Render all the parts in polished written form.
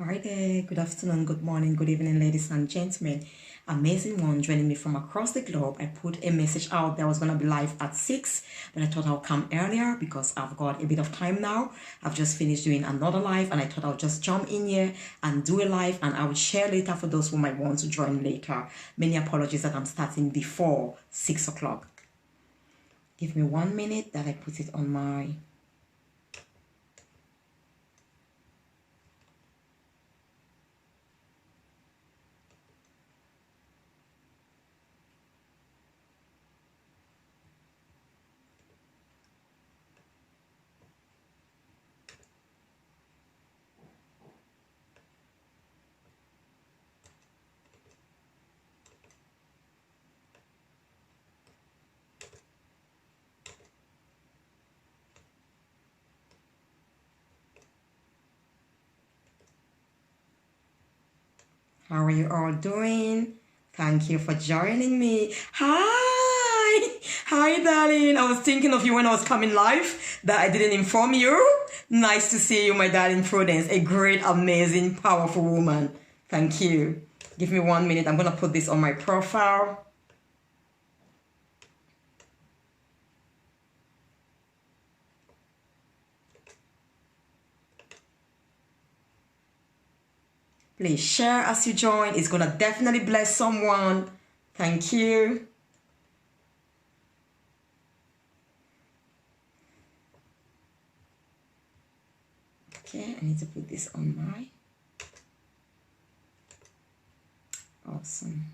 Hi there, good afternoon, good morning, good evening, ladies and gentlemen. Amazing one joining me from across the globe. I put a message out that I was going to be live at 6, but I thought I'll come earlier because I've got a bit of time now. I've just finished doing another live and I thought I'll just jump in here and do a live and I will share later for those who might want to join later. Many apologies that I'm starting before 6 o'clock. Give me 1 minute that I put it on my... How are you all doing? Thank you for joining me. Hi! Hi, darling. I was thinking of you when I was coming live that I didn't inform you. Nice to see you, my darling Prudence. A great, amazing, powerful woman. Thank you. Give me 1 minute. I'm going to put this on my profile. Please share as you join. It's going to definitely bless someone. Thank you. Okay, I need to put this on my... Awesome.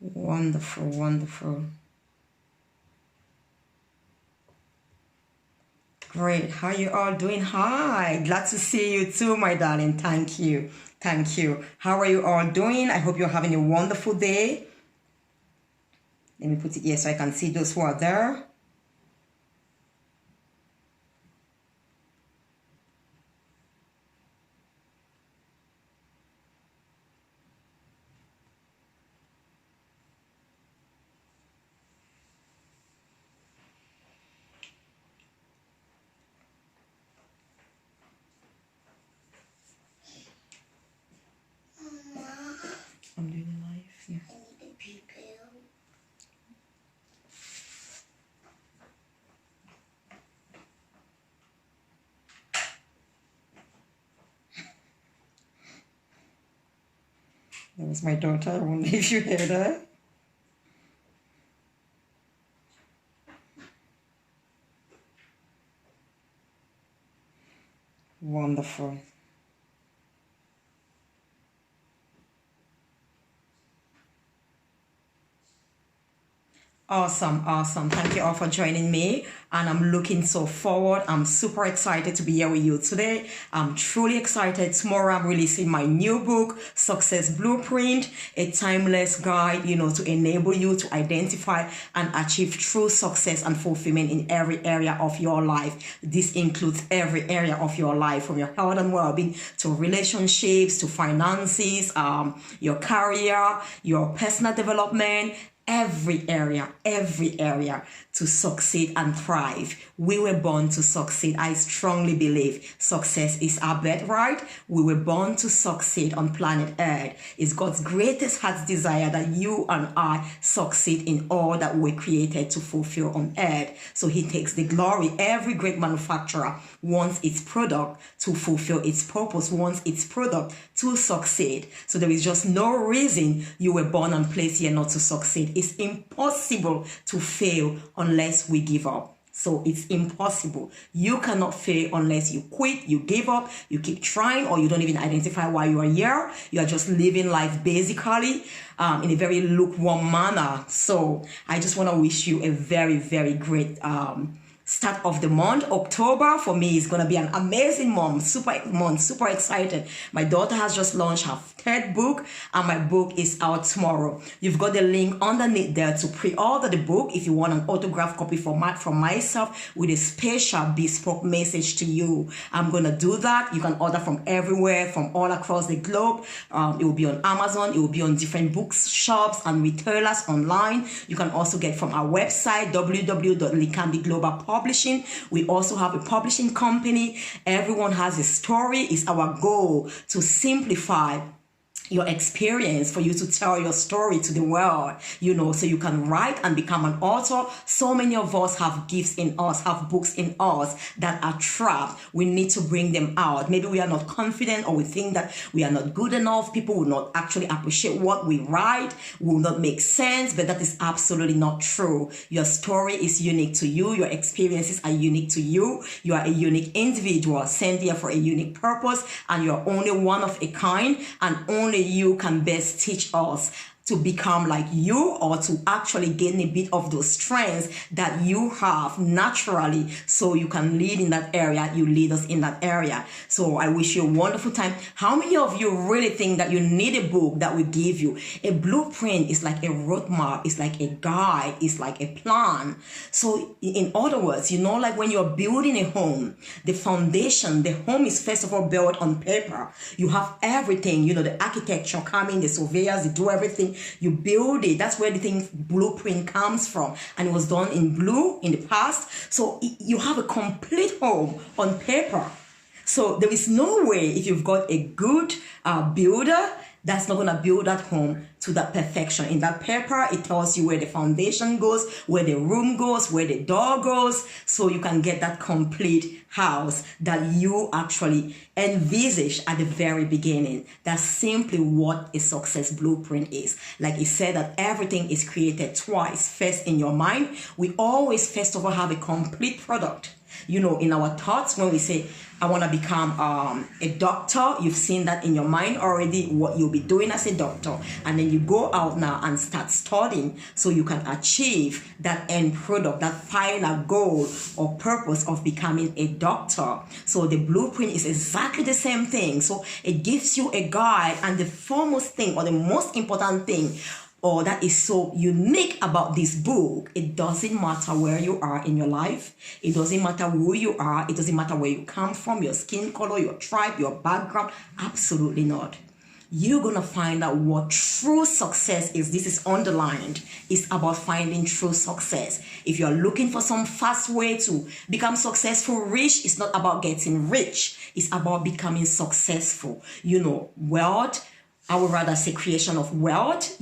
Wonderful, wonderful. Great. How you all doing? Hi. Glad to see you too, my darling. Thank you. Thank you. How are you all doing? I hope you're having a wonderful day. Let me put it here so I can see those who are there. I'm doing a live, yeah. I need a pee pill. That was my daughter. I wonder if you heard her. Wonderful. Awesome, awesome. Thank you all for joining me. And I'm looking so forward. I'm super excited to be here with you today. I'm truly excited. Tomorrow I'm releasing my new book, Success Blueprint, a timeless guide, to enable you to identify and achieve true success and fulfillment in every area of your life. This includes every area of your life, from your health and well-being to relationships, to finances, your career, your personal development, every area to succeed and thrive. We were born to succeed. I strongly believe success is our birthright. We were born to succeed on planet Earth. It's God's greatest heart's desire that you and I succeed in all that we're created to fulfill on Earth. So he takes the glory. Every great manufacturer wants its product to fulfill its purpose, wants its product to succeed. So there is just no reason you were born and placed here not to succeed. It's impossible to fail unless we give up. So it's impossible. You cannot fail unless you quit, you give up, you keep trying, or you don't even identify why you are here. You are just living life basically in a very lukewarm manner. So I just want to wish you a very, very great start of the month. October for me is gonna be an amazing month, super excited. My daughter has just launched her third book, and my book is out tomorrow. You've got the link underneath there to pre-order the book if you want an autographed copy from myself with a special bespoke message to you. I'm gonna do that. You can order from everywhere, from all across the globe. It will be on Amazon, it will be on different bookshops and retailers online. You can also get from our website, www.Likambi Global Publishing. We also have a publishing company. Everyone has a story. It's our goal to simplify your experience, for you to tell your story to the world, so you can write and become an author. So many of us have gifts in us, have books in us that are trapped. We need to bring them out. Maybe we are not confident, or we think that we are not good enough. People will not actually appreciate what we write, will not make sense, but that is absolutely not true. Your story is unique to you. Your experiences are unique to you. You are a unique individual sent here for a unique purpose, and you're only one of a kind, and only you can best teach us to become like you, or to actually gain a bit of those strengths that you have naturally, so you can lead in that area. You lead us in that area. So I wish you a wonderful time. How many of you really think that you need a book that will give you a blueprint? Is like a roadmap, it's like a guide, it's like a plan. So in other words, like when you're building a home, the foundation, the home is first of all built on paper. You have everything, the architecture coming, the surveyors, they do everything. You build it. That's where the thing blueprint comes from, and it was done in blue in the past. So you have a complete home on paper. So there is no way, if you've got a good builder, that's not going to build that home to that perfection. In that paper, it tells you where the foundation goes, where the room goes, where the door goes, so you can get that complete house that you actually envisage at the very beginning. That's simply what a success blueprint is. Like it said, that everything is created twice. First in your mind, we always first of all have a complete product. In our thoughts, when we say, I want to become a doctor, you've seen that in your mind already, what you'll be doing as a doctor. And then you go out now and start studying so you can achieve that end product, that final goal or purpose of becoming a doctor. So the blueprint is exactly the same thing. So it gives you a guide, and the foremost thing, or the most important thing, or that is so unique about this book, it doesn't matter where you are in your life. It doesn't matter who you are. It doesn't matter where you come from, your skin color, your tribe, your background. Absolutely not. You're going to find out what true success is. This is underlined. It's about finding true success. If you're looking for some fast way to become successful, rich, it's not about getting rich. It's about becoming successful. Wealth, I would rather say creation of wealth.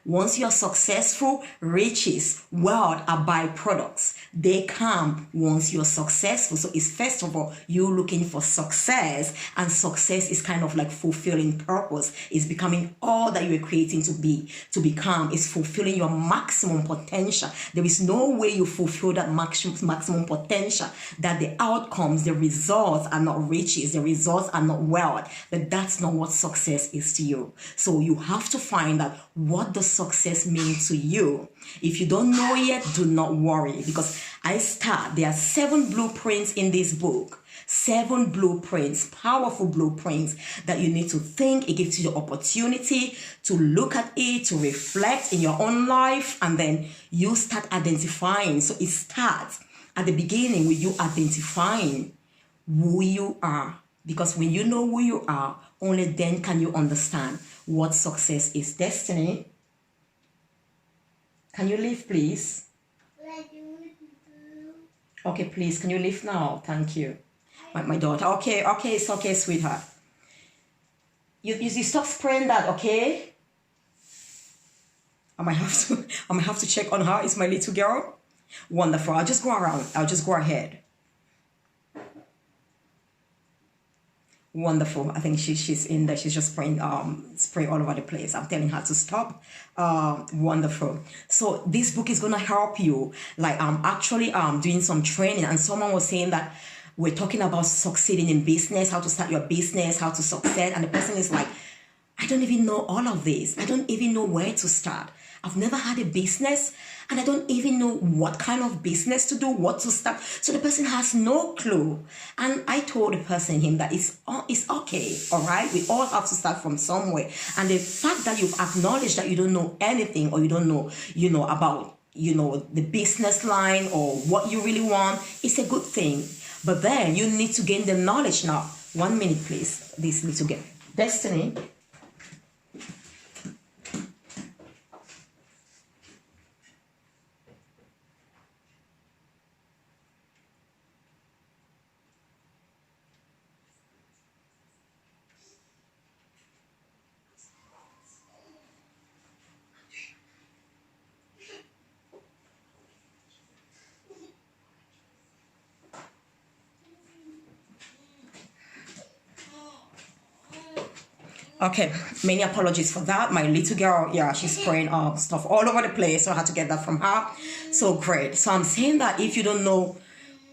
Once you're successful, riches, wealth are byproducts. They come once you're successful. So it's first of all, you looking for success, and success is kind of like fulfilling purpose. It's becoming all that you are creating to become. It's fulfilling your maximum potential. There is no way you fulfill that maximum potential that the outcomes, the results are not riches, the results are not wealth. But that's not what success is to you. So you have to find out, what does success mean to you? If you don't know yet, do not worry, because there are 7 blueprints in this book. 7 blueprints, powerful blueprints that you need to think. It gives you the opportunity to look at it, to reflect in your own life, and then you start identifying. So it starts at the beginning with you identifying who you are. Because when you know who you are, only then can you understand what success is. Destiny, can you leave, please? Okay, please, can you leave now? Thank you. My daughter. Okay, it's okay, sweetheart. You stop spraying that, okay? I might have to check on her. It's my little girl. Wonderful. I'll just go around. I'll just go ahead. Wonderful. I think she's in there. She's just spraying spray all over the place. I'm telling her to stop. Wonderful. So this book is gonna help you. Like I'm actually doing some training, and someone was saying that we're talking about succeeding in business, how to start your business, how to succeed, and the person is like, I don't even know all of this. I don't even know where to start. I've never had a business, and I don't even know what kind of business to do, what to start. So the person has no clue. And I told the person, him, that it's okay, all right? We all have to start from somewhere. And the fact that you've acknowledged that you don't know anything, or you don't know, about, the business line or what you really want, it's a good thing. But then you need to gain the knowledge now. 1 minute, please. This needs to get Destiny. Okay, many apologies for that. My little girl, yeah, she's spraying stuff all over the place, so I had to get that from her. So great. So I'm saying that if you don't know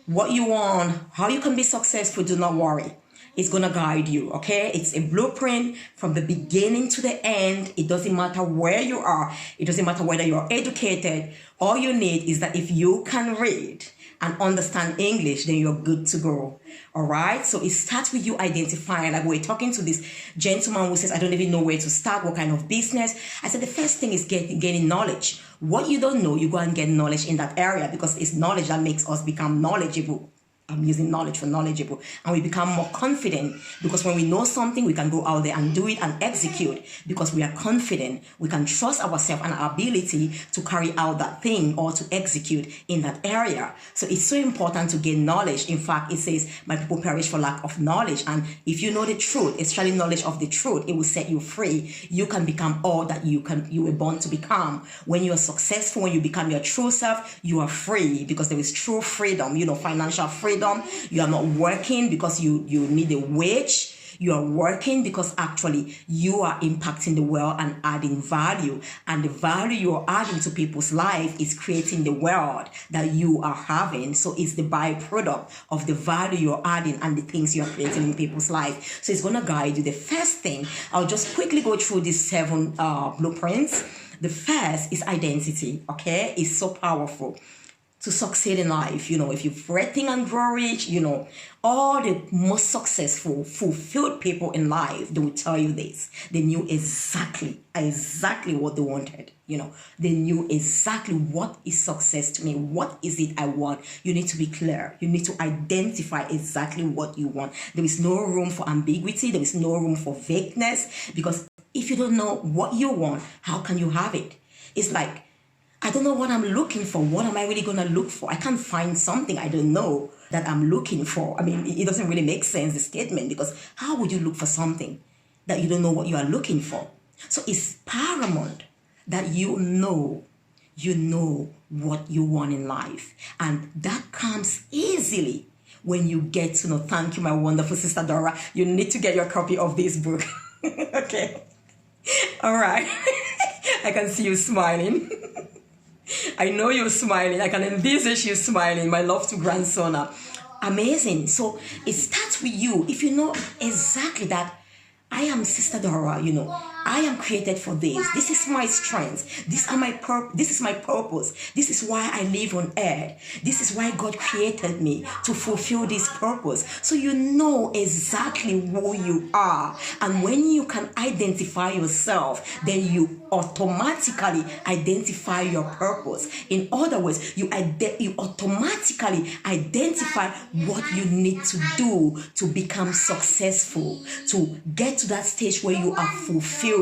what you want, how you can be successful, do not worry. It's going to guide you, okay? It's a blueprint from the beginning to the end. It doesn't matter where you are. It doesn't matter whether you're educated. All you need is that if you can read and understand English, then you're good to go. All right? So it starts with you identifying, like we're talking to this gentleman who says, I don't even know where to start, what kind of business. I said, the first thing is gaining knowledge. What you don't know, you go and get knowledge in that area, because it's knowledge that makes us become knowledgeable. I'm using knowledge for knowledgeable, and we become more confident, because when we know something, we can go out there and do it and execute, because we are confident. We can trust ourselves and our ability to carry out that thing or to execute in that area. So it's so important to gain knowledge. In fact, it says, my people perish for lack of knowledge. And if you know the truth, especially knowledge of the truth, it will set you free. You can become all that you were born to become. When you are successful, when you become your true self, you are free, because there is true freedom, financial freedom. You are not working because you need a wage. You are working because actually you are impacting the world and adding value. And the value you are adding to people's life is creating the world that you are having. So it's the byproduct of the value you're adding and the things you're creating in people's life. So it's going to guide you. The first thing, I'll just quickly go through these 7 blueprints. The first is identity, okay? It's so powerful to succeed in life. If you've read Think and Grow Rich, all the most successful, fulfilled people in life, they will tell you this. They knew exactly what they wanted. They knew exactly what is success to me. What is it I want? You need to be clear. You need to identify exactly what you want. There is no room for ambiguity. There is no room for vagueness, because if you don't know what you want, how can you have it? It's like, I don't know what I'm looking for. What am I really going to look for? I can't find something I don't know that I'm looking for. I mean, it doesn't really make sense, the statement, because how would you look for something that you don't know what you are looking for? So it's paramount that you know what you want in life. And that comes easily when you get to know. Thank you, my wonderful sister Dora. You need to get your copy of this book. Okay. All right. I can see you smiling. I know you're smiling. I can envisage you smiling. My love to grandson. Amazing. So it starts with you. If you know exactly that, I am Sister Dora, I am created for this. This is my strength. This is my purpose. This is why I live on earth. This is why God created me, to fulfill this purpose. So you know exactly who you are. And when you can identify yourself, then you automatically identify your purpose. In other words, you automatically identify what you need to do to become successful, to get to that stage where you are fulfilled,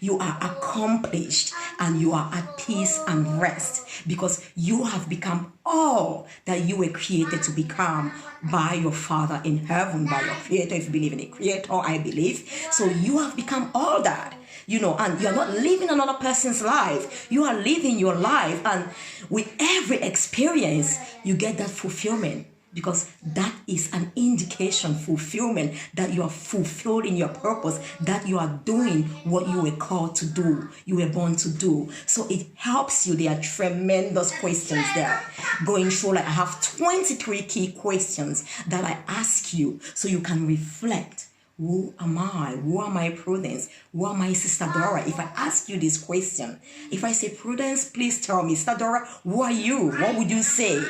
you are accomplished, and you are at peace and rest, because you have become all that you were created to become by your Father in heaven, by your Creator. If you believe in a Creator, I believe. So you have become all that. And you're not living another person's life. You are living your life. And with every experience, you get that fulfillment. because that is an indication, fulfillment, that you are fulfilled in your purpose, that you are doing what you were called to do, you were born to do. So it helps you. There are tremendous questions there. Going through, like I have 23 key questions that I ask you so you can reflect. Who am I? Who am I, Prudence? Who am I, Sister Dora? If I ask you this question, if I say, Prudence, please tell me, Sister Dora, who are you? What would you say?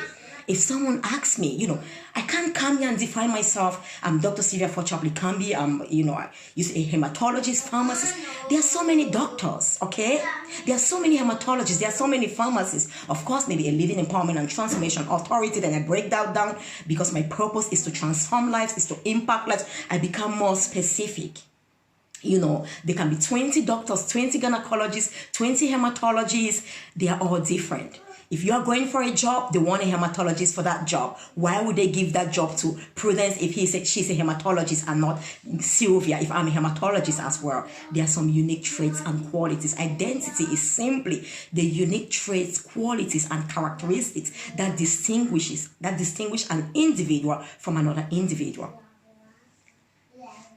If someone asks me, I can't come here and define myself. I'm Dr. Sylvia Forchap-Likambi. I'm, I use a hematologist, pharmacist. There are so many doctors, okay? There are so many hematologists. There are so many pharmacists. Of course, maybe a living empowerment and transformation authority. Then I break that down because my purpose is to transform lives, is to impact lives. I become more specific. There can be 20 doctors, 20 gynecologists, 20 hematologists. They are all different. If you are going for a job, they want a hematologist for that job. Why would they give that job to Prudence if she's a hematologist and not Sylvia if I'm a hematologist as well? There are some unique traits and qualities. Identity is simply the unique traits, qualities, and characteristics that distinguish an individual from another individual.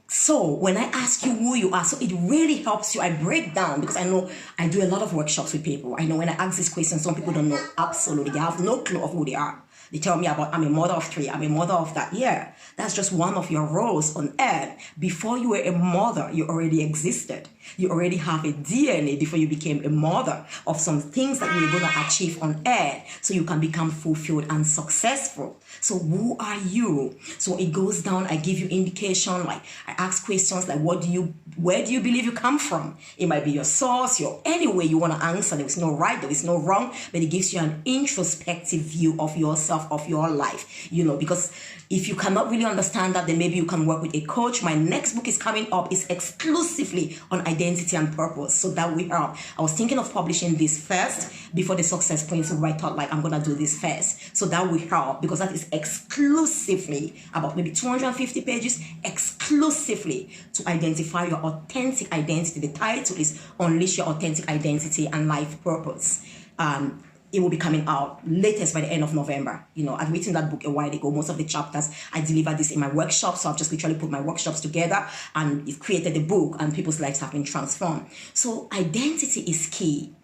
So when I ask you who you are, so it really helps you. I break down because I know I do a lot of workshops with people. I know when I ask this question, some people don't know absolutely. They have no clue of who they are. They tell me about, I'm a mother of 3, I'm a mother of that. Yeah, that's just one of your roles on earth. Before you were a mother, you already existed. You already have a DNA before you became a mother of some things that you're going to achieve on earth so you can become fulfilled and successful. So who are you? So it goes down. I give you indication, like I ask questions like, where do you believe you come from? It might be your source, any way you want to answer. There is no right, there is no wrong, but it gives you an introspective view of yourself, of your life, because if you cannot really understand that, then maybe you can work with a coach. My next book is coming up. It's exclusively on identity and purpose. So that we are. I was thinking of publishing this first before the Success Principle. I thought I'm going to do this first. So that will help because that is exclusively about maybe 250 pages exclusively to identify your authentic identity. The title is Unleash Your Authentic Identity and Life Purpose. It will be coming out latest by the end of November. I've written that book a while ago. Most of the chapters, I delivered this in my workshop. So I've just literally put my workshops together and it created a book and people's lives have been transformed. So identity is key.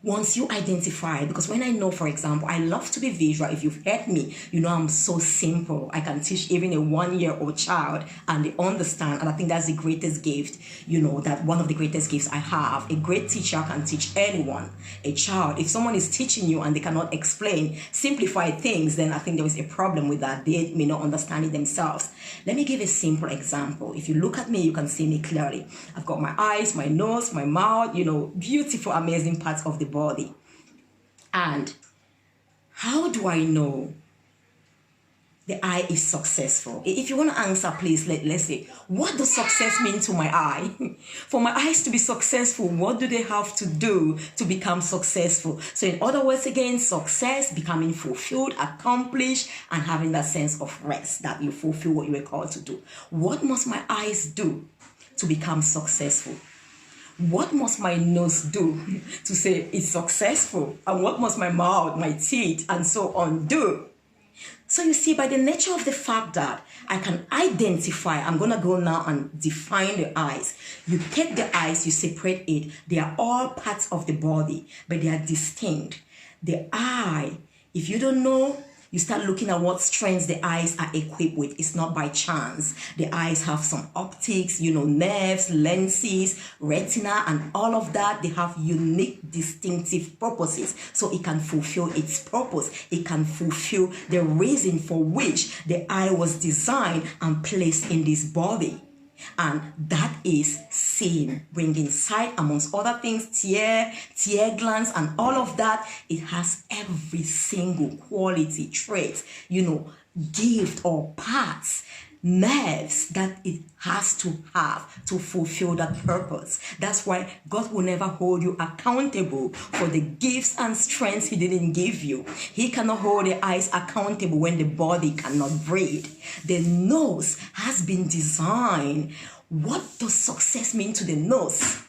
Once you identify, because when I know, for example, I love to be visual. If you've heard me, I'm so simple. I can teach even a 1-year-old child and they understand. And I think that's the greatest gift, that one of the greatest gifts I have. A great teacher can teach anyone, a child. If someone is teaching you and they cannot explain, simplify things, then I think there is a problem with that. They may not understand it themselves. Let me give a simple example. If you look at me, you can see me clearly. I've got my eyes, my nose, my mouth, beautiful, amazing parts of the body. And how do I know the eye is successful? If you want to answer, please, let's say, what does success mean to my eye? For my eyes to be successful, what do they have to do to become successful? So in other words, again, success, becoming fulfilled, accomplished, and having that sense of rest that you fulfill what you were called to do. What must my eyes do to become successful? What must my nose do to say it's successful? And what must my mouth, my teeth, and so on do? So you see, by the nature of the fact that I can identify, I'm going to go now and define the eyes. You take the eyes, you separate it. They are all parts of the body, but they are distinct. The eye, if you don't know, you start looking at what strengths the eyes are equipped with. It's not by chance. The eyes have some optics, nerves, lenses, retina, and all of that. They have unique, distinctive purposes. So it can fulfill its purpose. It can fulfill the reason for which the eye was designed and placed in this body. And that is seeing, bringing sight, amongst other things, tear glands, and all of that. It has every single quality, trait, gift or parts, nerves that it has to have to fulfill that purpose. That's why God will never hold you accountable for the gifts and strengths He didn't give you. He cannot hold the eyes accountable when the body cannot breathe. The nose has been designed. What does success mean to the nose?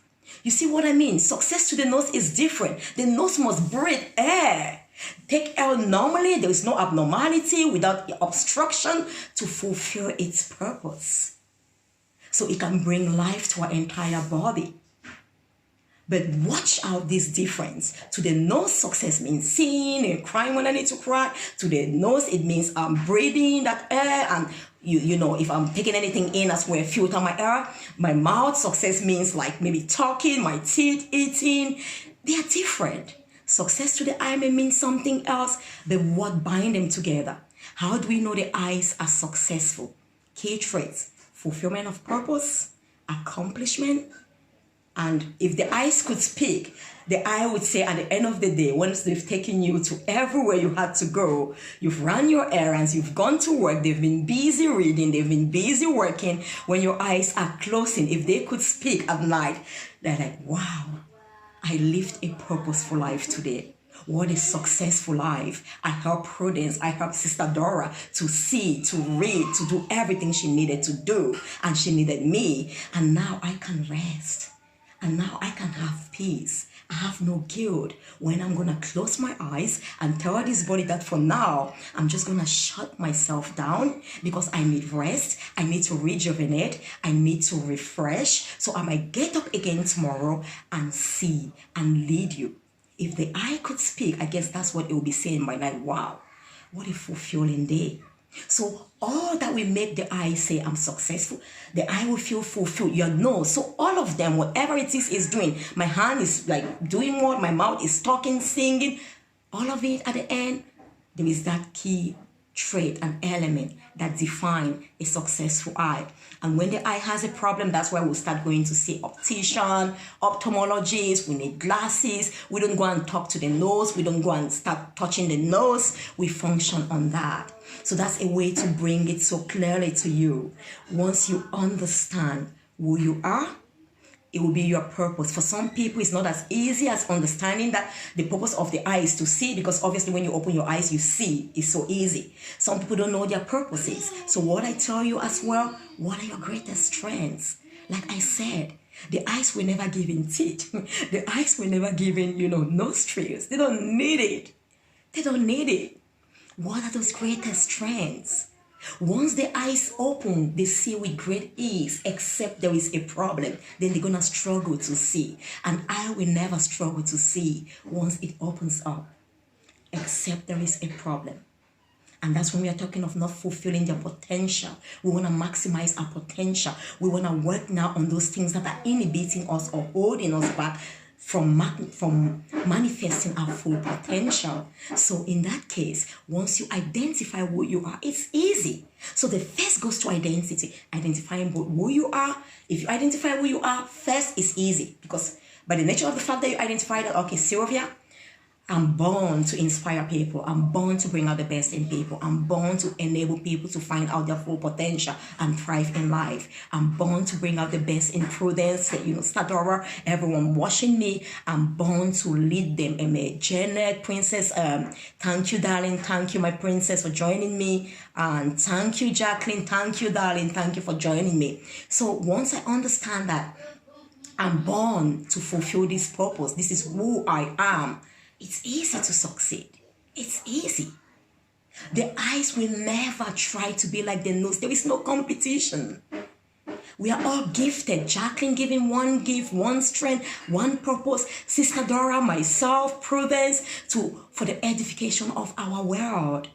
You see what I mean? Success to the nose is different. The nose must breathe air. Take L normally, there is no abnormality without obstruction to fulfill its purpose. So it can bring life to our entire body. But watch out this difference. To the nose, success means seeing and crying when I need to cry. To the nose, it means I'm breathing that air, and you know, if I'm taking anything in as well, filter my air. My mouth, success means like maybe talking, my teeth, eating. They are different. Success to the eye may mean something else, but what binds them together? How do we know the eyes are successful? Key traits: fulfillment of purpose, accomplishment. And if the eyes could speak, the eye would say at the end of the day, once they've taken you to everywhere you had to go, you've run your errands, you've gone to work, they've been busy reading, they've been busy working, when your eyes are closing, if they could speak at night, they're like, wow, I lived a purposeful life today. What a successful life. I helped Prudence, I helped Sister Dora to see, to read, to do everything she needed to do. And she needed me. And now I can rest. And now I can have peace. I have no guilt when I'm going to close my eyes and tell this body that for now, I'm just going to shut myself down because I need rest. I need to rejuvenate. I need to refresh. So I might get up again tomorrow and see and lead you. If the eye could speak, I guess that's what it will be saying by night. Wow, what a fulfilling day. So all that we make the eye say, I'm successful, the eye will feel fulfilled. Your nose, so all of them, whatever it is doing. My hand is like doing what? My mouth is talking, singing. All of it at the end, there is that key trait, an element that defines a successful eye. And when the eye has a problem, that's why we'll start going to see optician, ophthalmologist. We need glasses. We don't go and talk to the nose. We don't go and start touching the nose. We function on that. So that's a way to bring it so clearly to you. Once you understand who you are, it will be your purpose. For some people, it's not as easy as understanding that the purpose of the eye is to see, because obviously when you open your eyes, you see. It's so easy. Some people don't know their purposes. So what I tell you as well, what are your greatest strengths? Like I said, the eyes were never given teeth. The eyes were never given, nostrils. They don't need it. They don't need it. What are those greatest strengths? Once the eyes open, they see with great ease, except there is a problem. Then they're going to struggle to see. And I will never struggle to see once it opens up, except there is a problem. And that's when we are talking of not fulfilling their potential. We want to maximize our potential. We want to work now on those things that are inhibiting us or holding us back from manifesting our full potential. So in that case, once you identify who you are, it's easy. So the first goes to identity, identifying who you are. If you identify who you are, first it's easy, because by the nature of the fact that you identify that, okay, Sylvia, I'm born to inspire people. I'm born to bring out the best in people. I'm born to enable people to find out their full potential and thrive in life. I'm born to bring out the best in Prudence, Stadora, everyone watching me. I'm born to lead them. Amen. Janet, Princess, thank you, darling. Thank you, my princess, for joining me. And thank you, Jacqueline. Thank you, darling. Thank you for joining me. So once I understand that I'm born to fulfill this purpose, this is who I am, it's easy to succeed. It's easy. The eyes will never try to be like the nose. There is no competition. We are all gifted. Jacqueline giving one gift, one strength, one purpose. Sister Dora, myself, Prudence, for the edification of our world.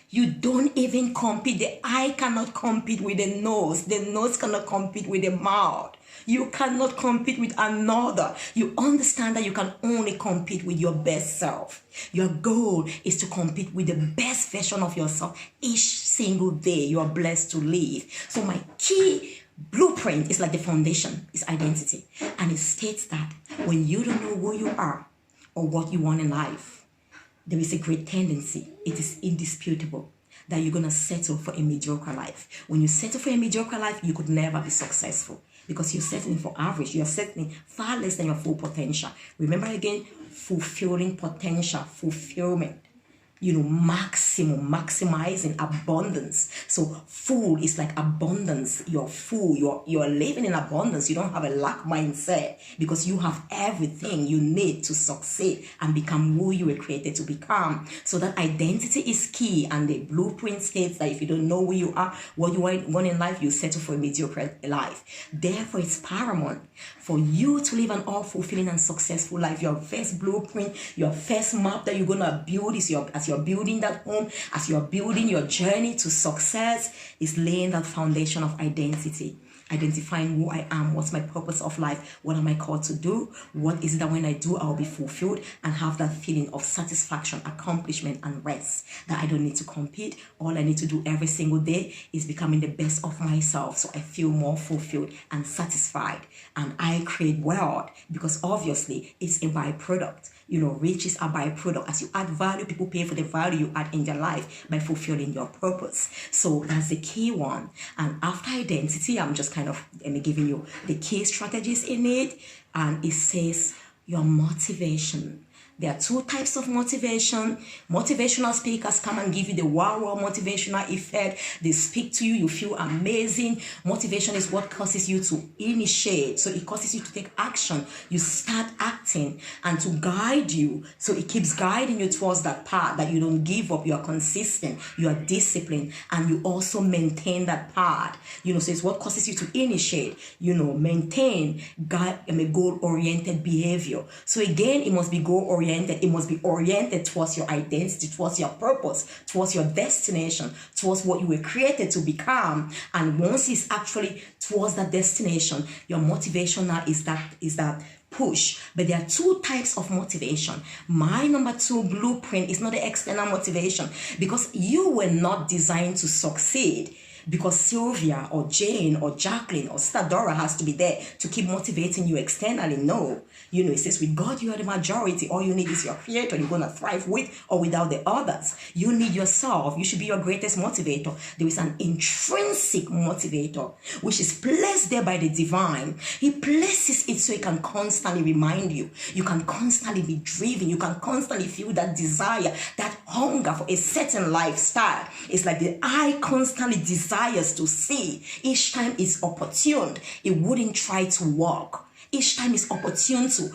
You don't even compete. The eye cannot compete with the nose. The nose cannot compete with the mouth. You cannot compete with another. You understand that you can only compete with your best self. Your goal is to compete with the best version of yourself each single day you are blessed to live. So my key blueprint is like the foundation, is identity. And it states that when you don't know who you are or what you want in life, there is a great tendency, it is indisputable, that you're going to settle for a mediocre life. When you settle for a mediocre life, you could never be successful, because you're settling for average. You're settling far less than your full potential. Remember again, fulfilling potential, fulfillment. maximizing abundance. So full is like abundance. You're full, you're living in abundance. You don't have a lack mindset because you have everything you need to succeed and become who you were created to become. So that identity is key, and the blueprint states that if you don't know who you are, what you want in life, you settle for a mediocre life. Therefore, it's paramount for you to live an all fulfilling and successful life. Your first blueprint, your first map that you're gonna build is as you're building that home, as you're building your journey to success, is laying that foundation of identity. Identifying who I am, what's my purpose of life, what am I called to do, what is it that when I do I'll be fulfilled and have that feeling of satisfaction, accomplishment, and rest, that I don't need to compete. All I need to do every single day is becoming the best of myself, so I feel more fulfilled and satisfied, and I create wealth because obviously it's a byproduct. Riches are byproduct. As you add value, people pay for the value you add in their life by fulfilling your purpose. So that's the key one. And after identity, I'm just kind of giving you the key strategies in it. And it says your motivation. There are two types of motivation. Motivational speakers come and give you the wow motivational effect. They speak to you, you feel amazing. Motivation is what causes you to initiate. So it causes you to take action. You start acting and to guide you. So it keeps guiding you towards that path, that you don't give up. You are consistent. You are disciplined. And you also maintain that path. So it's what causes you to initiate, maintain goal-oriented behavior. So again, it must be goal-oriented. It must be oriented towards your identity, towards your purpose, towards your destination, towards what you were created to become. And once it's actually towards that destination, your motivation now is that push. But there are two types of motivation. My number 2 blueprint is not the external motivation, because you were not designed to succeed because Sylvia or Jane or Jacqueline or Stadora has to be there to keep motivating you externally. No. It says with God, you are the majority. All you need is your creator. You're going to thrive with or without the others. You need yourself. You should be your greatest motivator. There is an intrinsic motivator, which is placed there by the divine. He places it so it can constantly remind you. You can constantly be driven. You can constantly feel that desire, that hunger for a certain lifestyle. It's like the eye constantly desires to see. Each time it's opportune, it wouldn't try to walk. Each time it's opportune to,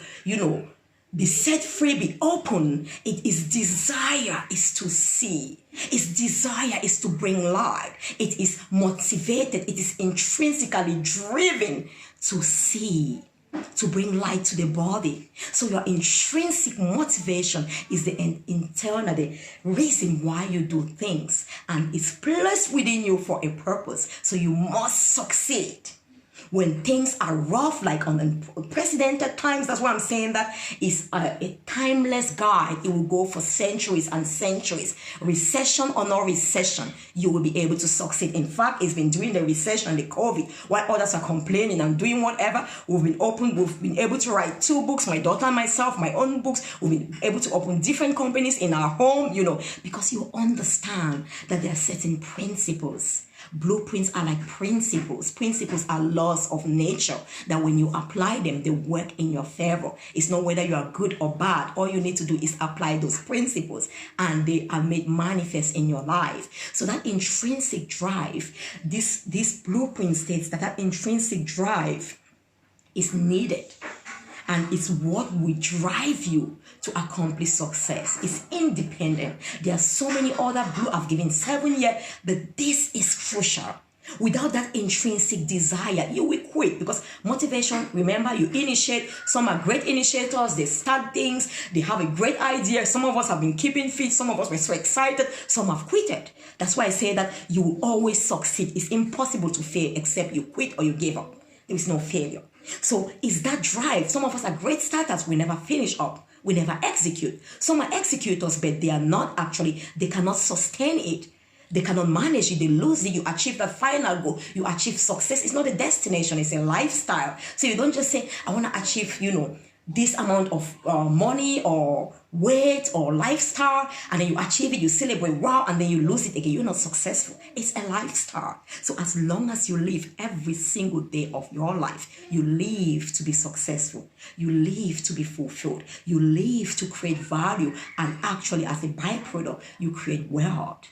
be set free, be open. Its desire is to see. Its desire is to bring light. It is motivated. It is intrinsically driven to see, to bring light to the body. So your intrinsic motivation is the internal, the reason why you do things, and it's placed within you for a purpose. So you must succeed. When things are rough, like on unprecedented times, that's why I'm saying that is a timeless guide. It will go for centuries and centuries. Recession or no recession, you will be able to succeed. In fact, it's been during the recession, the COVID, while others are complaining and doing whatever, we've been able to write 2 books, my daughter and myself, my own books. We've been able to open different companies in our home, because you understand that there are certain principles. Blueprints are like principles. Principles are laws of nature that when you apply them, they work in your favor. It's not whether you are good or bad. All you need to do is apply those principles and they are made manifest in your life. So that intrinsic drive, this blueprint states that intrinsic drive is needed. And it's what will drive you to accomplish success. It's independent. There are so many other I've given 7 here, but this is crucial. Without that intrinsic desire, you will quit, because motivation, remember, you initiate. Some are great initiators. They start things. They have a great idea. Some of us have been keeping fit. Some of us were so excited. Some have quitted. That's why I say that you will always succeed. It's impossible to fail except you quit or you give up. There is no failure. So it's that drive. Some of us are great starters. We never finish up. We never execute. Some are executors, but they cannot sustain it. They cannot manage it. They lose it. You achieve the final goal. You achieve success. It's not a destination. It's a lifestyle. So you don't just say, I want to achieve, this amount of money or weight or lifestyle, and then you achieve it, you celebrate, wow, and then you lose it again. You're not successful. It's a lifestyle. So as long as you live every single day of your life, you live to be successful, you live to be fulfilled, you live to create value, and actually as a byproduct, you create wealth.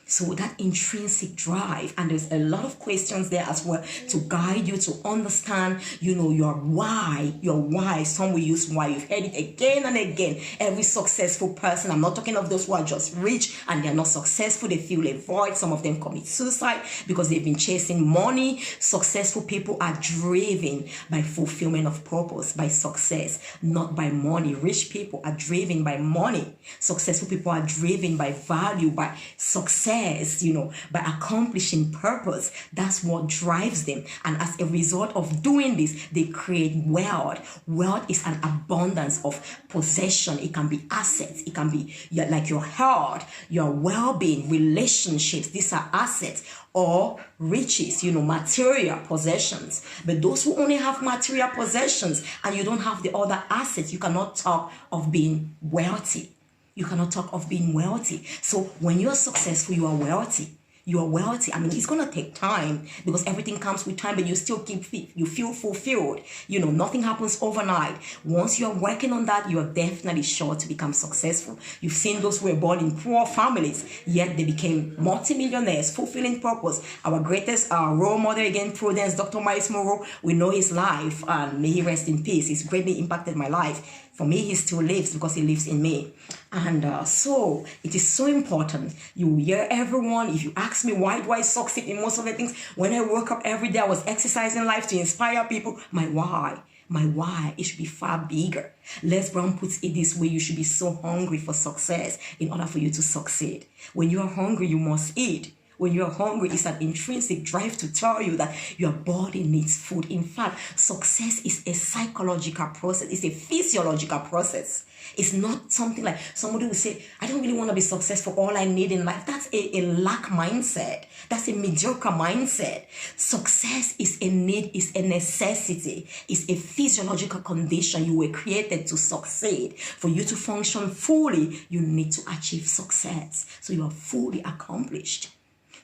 So that intrinsic drive, and there's a lot of questions there as well to guide you to understand, your why. Some will use why. You've heard it again and again. Every successful person, I'm not talking of those who are just rich and they're not successful. They feel a void. Some of them commit suicide because they've been chasing money. Successful people are driven by fulfillment of purpose, by success, not by money. Rich people are driven by money. Successful people are driven by value, by success, by accomplishing purpose. That's what drives them. And as a result of doing this, they create wealth. Wealth is an abundance of possession. It can be assets. It can be like your health, your well-being, relationships. These are assets. Or riches, material possessions. But those who only have material possessions and you don't have the other assets, you cannot talk of being wealthy. You cannot talk of being wealthy. So when you're successful, you are wealthy. You are wealthy. I mean, it's going to take time because everything comes with time, but you still you feel fulfilled. Nothing happens overnight. Once you're working on that, you are definitely sure to become successful. You've seen those who were born in poor families, yet they became multimillionaires, fulfilling purpose. Our greatest role model, again, Prudence, Dr. Miles Monroe, we know his life, and may he rest in peace. He's greatly impacted my life. For me, he still lives because he lives in me. And so it is so important. You hear everyone. If you ask me, why do I succeed in most of the things? When I woke up every day, I was exercising life to inspire people. My why, it should be far bigger. Les Brown puts it this way: you should be so hungry for success in order for you to succeed. When you are hungry, you must eat. When you're hungry, it's an intrinsic drive to tell you that your body needs food. In fact, success is a psychological process. It's a physiological process. It's not something like somebody will say, I don't really want to be successful. All I need in life. That's a lack mindset. That's a mediocre mindset. Success is a need, is a necessity. It's a physiological condition. You were created to succeed. For you to function fully, you need to achieve success. So you are fully accomplished.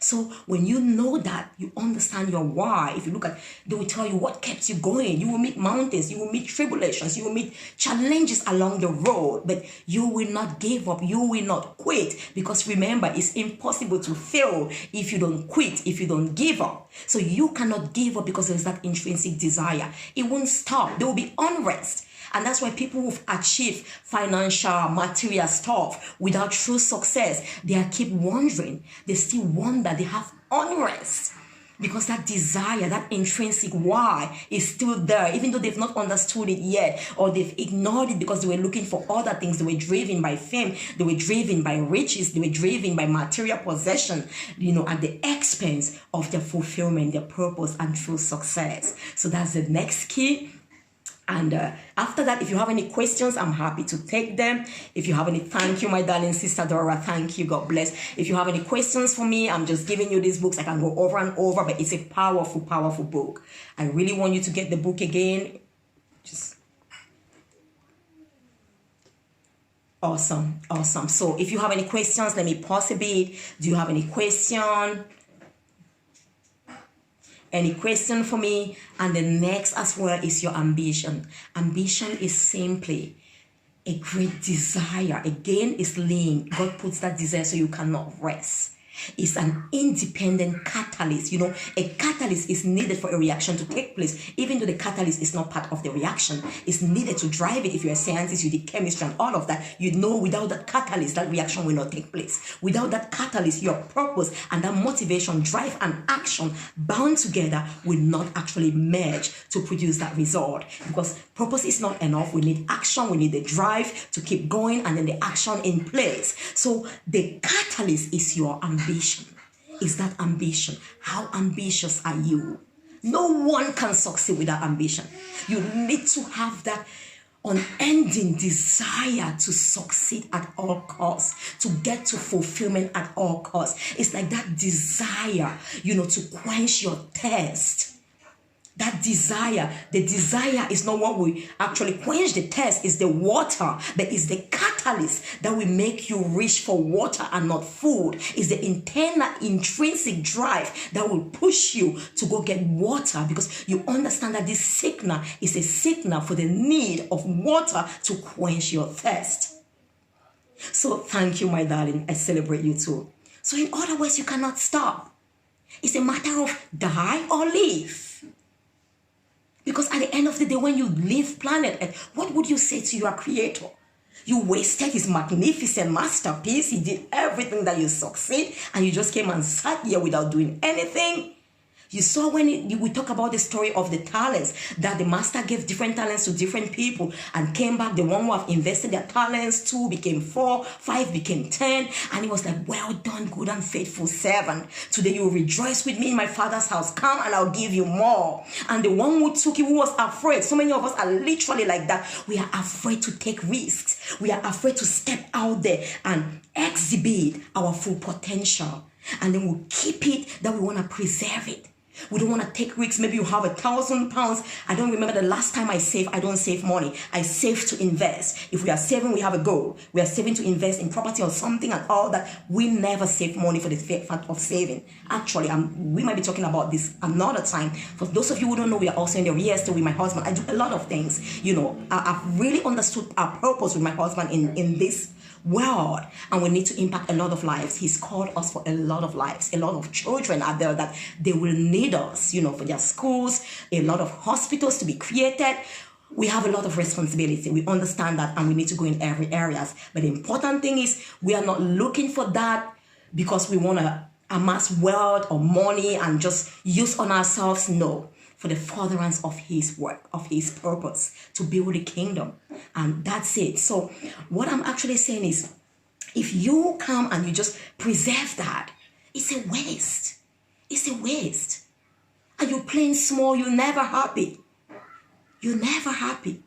So when you know that, you understand your why. If you look at, they will tell you what keeps you going. You will meet mountains, you will meet tribulations, you will meet challenges along the road, but you will not give up, you will not quit. Because remember, it's impossible to fail if you don't quit, if you don't give up. So you cannot give up because there's that intrinsic desire. It won't stop. There will be unrest. And that's why people who've achieved financial, material stuff without true success, they keep wondering. They still wonder. They have unrest because that desire, that intrinsic why is still there, even though they've not understood it yet, or they've ignored it because they were looking for other things. They were driven by fame. They were driven by riches. They were driven by material possession, at the expense of their fulfillment, their purpose, and true success. So that's the next key. And after that, if you have any questions, I'm happy to take them. If you have any, thank you, my darling sister Dora. Thank you. God bless. If you have any questions for me, I'm just giving you these books. I can go over and over, but it's a powerful, powerful book. I really want you to get the book again. Just awesome. Awesome. So if you have any questions, let me pause a bit. Do you have any question? Any question for me? And the next as well is your ambition. Ambition is simply a great desire. Again, it's linked. God puts that desire so you cannot rest. It's an independent catalyst. A catalyst is needed for a reaction to take place, even though the catalyst is not part of the reaction. It's needed to drive it. If you're a scientist, you did chemistry and all of that, without that catalyst, that reaction will not take place. Without that catalyst, your purpose and that motivation, drive, and action bound together will not actually merge to produce that result. Because purpose is not enough. We need action. We need the drive to keep going, and then the action in place. So the catalyst is your ambition. Is that ambition? How ambitious are you? No one can succeed without ambition. You need to have that unending desire to succeed at all costs, to get to fulfillment at all costs. It's like that desire, to quench your thirst. That desire, the desire is not what we actually quench the thirst, it's the water, but it's the catalyst that will make you reach for water and not food. It's the internal intrinsic drive that will push you to go get water, because you understand that this signal is a signal for the need of water to quench your thirst. So thank you, my darling. I celebrate you too. So in other words, you cannot stop. It's a matter of die or live. Because at the end of the day, when you leave planet Earth, what would you say to your creator? You wasted his magnificent masterpiece. He did everything that you succeed, and you just came and sat here without doing anything. You saw when we talk about the story of the talents, that the master gave different talents to different people and came back. The one who have invested their talents, 2 became 4, 5 became 10. And he was like, well done, good and faithful servant. Today you will rejoice with me in my father's house. Come and I'll give you more. And the one who took it, who was afraid. So many of us are literally like that. We are afraid to take risks. We are afraid to step out there and exhibit our full potential. And then we'll keep it, that we want to preserve it. We don't want to take risks. Maybe you have £1,000. I don't remember the last time I saved. I don't save money. I save to invest. If we are saving, we have a goal. We are saving to invest in property or something and all that. We never save money for the fact of saving. Actually, we might be talking about this another time. For those of you who don't know, we are also in the real estate with my husband. I do a lot of things. You know, I've really understood our purpose with my husband in this world, and we need to impact a lot of lives. He's called us for a lot of lives. A lot of children are there that they will need us, you know, for their schools, a lot of hospitals to be created. We have a lot of responsibility. We understand that, and we need to go in every areas. But the important thing is, we are not looking for that because we want to amass wealth or money and just use on ourselves. No, for the furtherance of his work, of his purpose, to build the kingdom. And that's it. So what I'm actually saying is, if you come and you just preserve that, it's a waste. It's a waste. And you're playing small, you're never happy. You're never happy.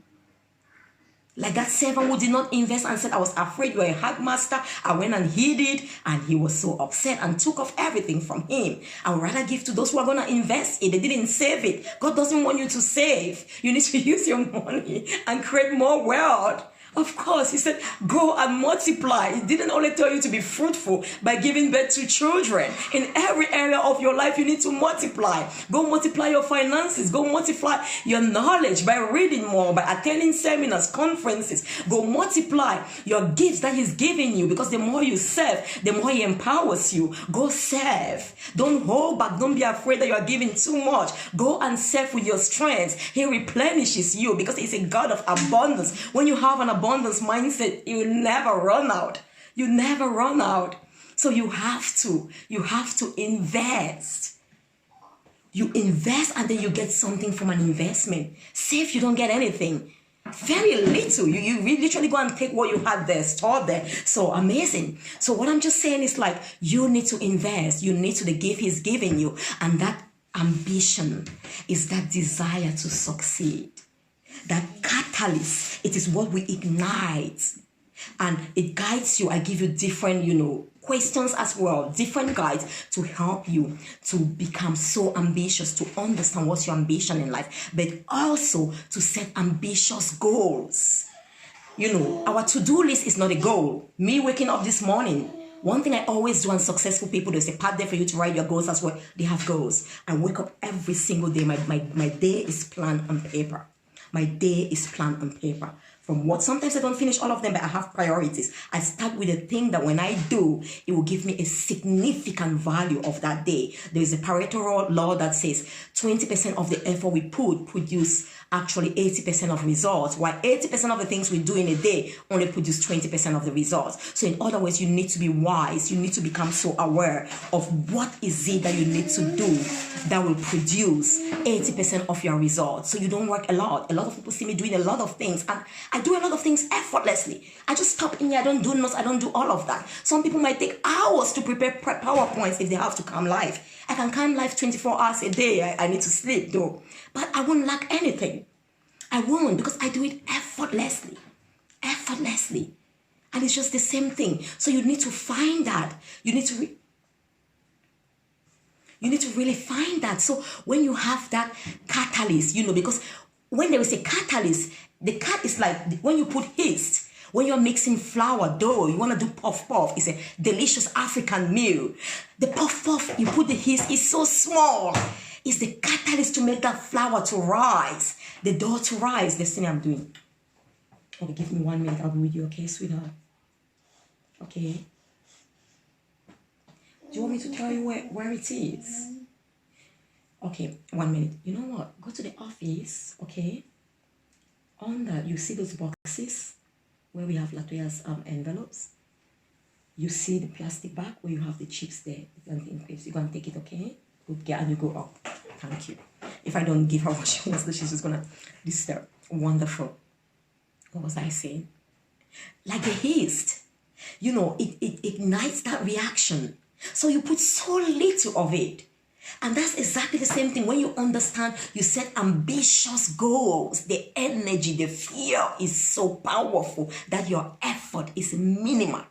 Like that servant who did not invest and said, I was afraid, you're a hard master. I went and hid it, and he was so upset and took off everything from him. I would rather give to those who are going to invest it. They didn't save it. God doesn't want you to save. You need to use your money and create more wealth. Of course, he said, go and multiply. He didn't only tell you to be fruitful by giving birth to children. In every area of your life, you need to multiply. Go multiply your finances. Go multiply your knowledge by reading more, by attending seminars, conferences. Go multiply your gifts that he's giving you, because the more you serve, the more he empowers you. Go serve. Don't hold back. Don't be afraid that you are giving too much. Go and serve with your strength. He replenishes you, because he's a God of abundance. When you have an abundance mindset, you never run out. You never run out. So you have to invest. You invest, and then you get something from an investment. Save, you don't get anything. Very little. You literally go and take what you had there, stored there. So amazing. So what I'm just saying is, like, you need to invest. You need to the gift he's giving you. And that ambition is that desire to succeed. That catalyst, it is what we ignite, and it guides you. I give you different, questions as well, different guides to help you to become so ambitious, to understand what's your ambition in life, but also to set ambitious goals. Our to-do list is not a goal. Me waking up this morning, one thing I always do, and successful people, there's a part there for you to write your goals as well. They have goals. I wake up every single day. My day is planned on paper. My day is planned on paper. From what, sometimes I don't finish all of them, but I have priorities. I start with a thing that when I do, it will give me a significant value of that day. There is a Pareto law that says 20% of the effort we produce actually 80% of results, while 80% of the things we do in a day only produce 20% of the results. So in other words, you need to be wise. You need to become so aware of what is it that you need to do that will produce 80% of your results. So you don't work a lot. A lot of people see me doing a lot of things, and I do a lot of things effortlessly. I just stop in here. I don't do notes. I don't do all of that. Some people might take hours to prepare PowerPoints if they have to come live. I can come live 24 hours a day. I need to sleep though. But I won't lack anything. I won't, because I do it effortlessly. Effortlessly. And it's just the same thing. So you need to find that. You need You need to really find that. So when you have that catalyst, because when there is a catalyst, the cat is like when you put yeast. When you're mixing flour, dough, you want to do puff puff. It's a delicious African meal. The puff puff, you put the yeast, is so small. It's the catalyst to make that flour to rise, the dough to rise. This thing I'm doing. Okay, give me 1 minute. I'll be with you, okay, sweetheart? Okay. Do you want me to tell you where it is? Okay, 1 minute. You know what? Go to the office, okay? On that, you see those boxes where we have Latoya's envelopes. You see the plastic bag where you have the chips there. You're going to take it, okay? Good girl, and you go up. Thank you. If I don't give her what she wants, she's just going to disturb. Wonderful. What was I saying? Like the yeast, it ignites that reaction. So you put so little of it. And that's exactly the same thing. When you understand, you set ambitious goals, the energy, the fear is so powerful that your effort is minimal.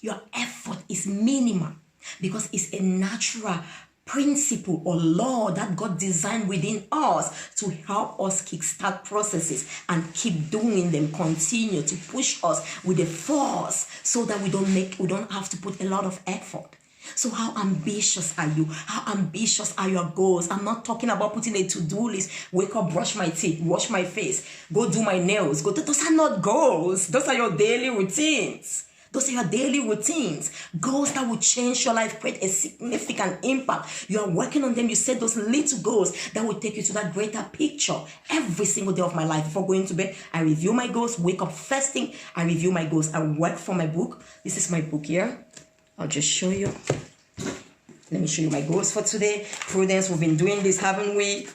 Your effort is minimal because it's a natural principle or law that God designed within us to help us kickstart processes and keep doing them, continue to push us with the force so that we don't have to put a lot of effort. So how ambitious are you? How ambitious are your goals? I'm not talking about putting a to-do list, wake up, brush my teeth, wash my face, go do my nails. Those are not goals. Those are your daily routines. Those are your daily routines. Goals that will change your life, create a significant impact. You are working on them. You set those little goals that will take you to that greater picture. Every single day of my life, before going to bed, I review my goals. Wake up first thing, I review my goals. I work for my book. This is my book here. I'll just show you. Let me show you my goals for today. Prudence, we've been doing this, haven't we?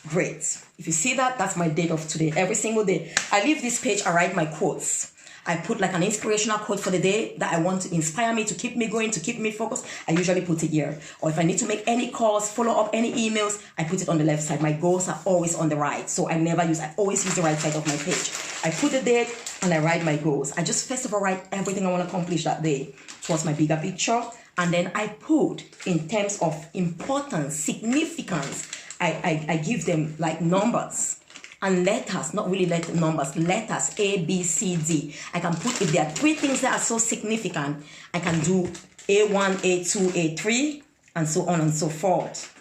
Great. If you see that, that's my date of today. Every single day. I leave this page, I write my quotes. I put like an inspirational quote for the day that I want to inspire me, to keep me going, to keep me focused. I usually put it here. Or if I need to make any calls, follow up any emails, I put it on the left side. My goals are always on the right. So I always use the right side of my page. I put the date and I write my goals. I just first of all write everything I want to accomplish that day towards my bigger picture. And then I put in terms of importance, significance, I give them like numbers. And letters, not really numbers, letters, A, B, C, D. I can put, if there are 3 things that are so significant, I can do A1, A2, A3, and so on and so forth.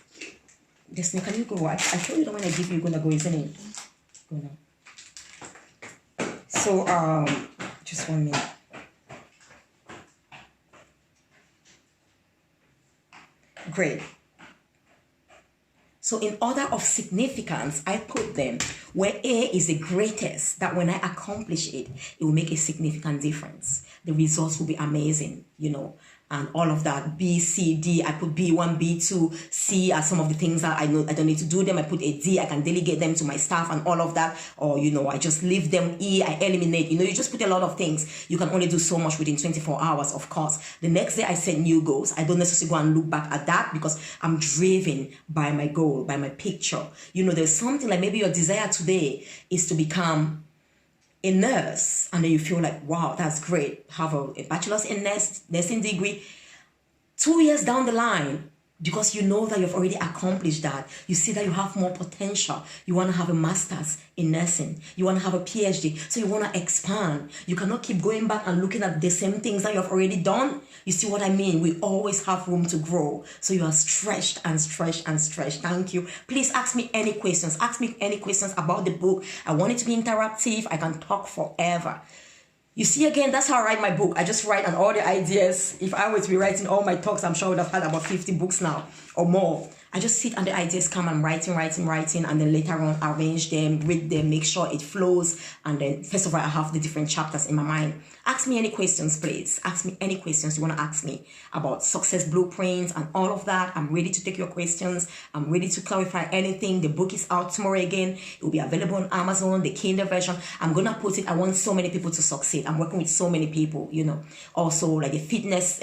Destiny, can you go? I told you that when I give you, you're going to go, isn't it? Go now. So, just 1 minute. Great. So in order of significance, I put them where A is the greatest, that when I accomplish it, it will make a significant difference. The results will be amazing, and all of that. B, C, D, I put B1, B2, C are some of the things that I know I don't need to do them. I put a D, I can delegate them to my staff and all of that. Or, I just leave them. E, I eliminate. You just put a lot of things. You can only do so much within 24 hours, of course. The next day I set new goals. I don't necessarily go and look back at that because I'm driven by my goal, by my picture. There's something like maybe your desire today is to become a nurse, and then you feel like, wow, that's great. Have a bachelor's in nursing degree. 2 years down the line, because you know that you've already accomplished that, you see that you have more potential. You want to have a master's in nursing. You want to have a PhD. So you want to expand. You cannot keep going back and looking at the same things that you've already done. You see what I mean? We always have room to grow. So you are stretched and stretched and stretched. Thank you. Please ask me any questions. Ask me any questions about the book. I want it to be interactive. I can talk forever. You see, again, that's how I write my book. I just write on all the ideas. If I were to be writing all my talks, I'm sure I would have had about 50 books now or more. I just sit and the ideas come. I'm writing, and then later on arrange them, read them, make sure it flows. And then first of all, I have the different chapters in my mind. Ask me any questions, please. Ask me any questions you want to ask me about success blueprints and all of that. I'm ready to take your questions. I'm ready to clarify anything. The book is out tomorrow again. It will be available on Amazon, the Kindle version. I'm going to put it. I want so many people to succeed. I'm working with so many people, Also, like the fitness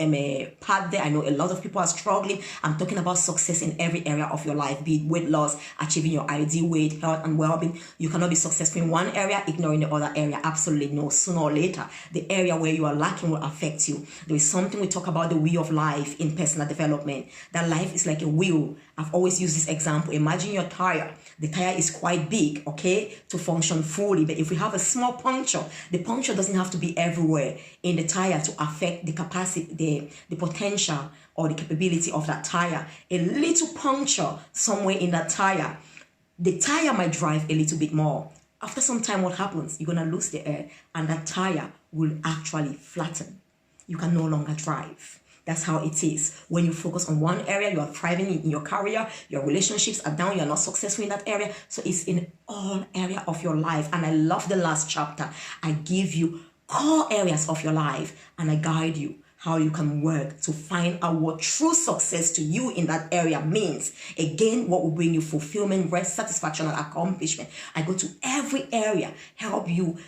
part there. I know a lot of people are struggling. I'm talking about success in every every area of your life, be it weight loss, achieving your ideal weight, health and well-being. You cannot be successful in one area, ignoring the other area. Absolutely no. Sooner or later, the area where you are lacking will affect you. There is something we talk about, the wheel of life in personal development. That life is like a wheel. I've always used this example. Imagine your tire. The tire is quite big, okay, to function fully. But if we have a small puncture, the puncture doesn't have to be everywhere in the tire to affect the capacity, the potential or the capability of that tire. A little puncture somewhere in that tire, the tire might drive a little bit more. After some time, what happens? You're going to lose the air and that tire will actually flatten. You can no longer drive. That's how it is. When you focus on one area, you are thriving in your career, your relationships are down, you're not successful in that area. So it's in all area of your life. And I love the last chapter. I give you core areas of your life and I guide you how you can work to find out what true success to you in that area means. Again, what will bring you fulfillment, rest, satisfaction, and accomplishment. I go to every area, help you,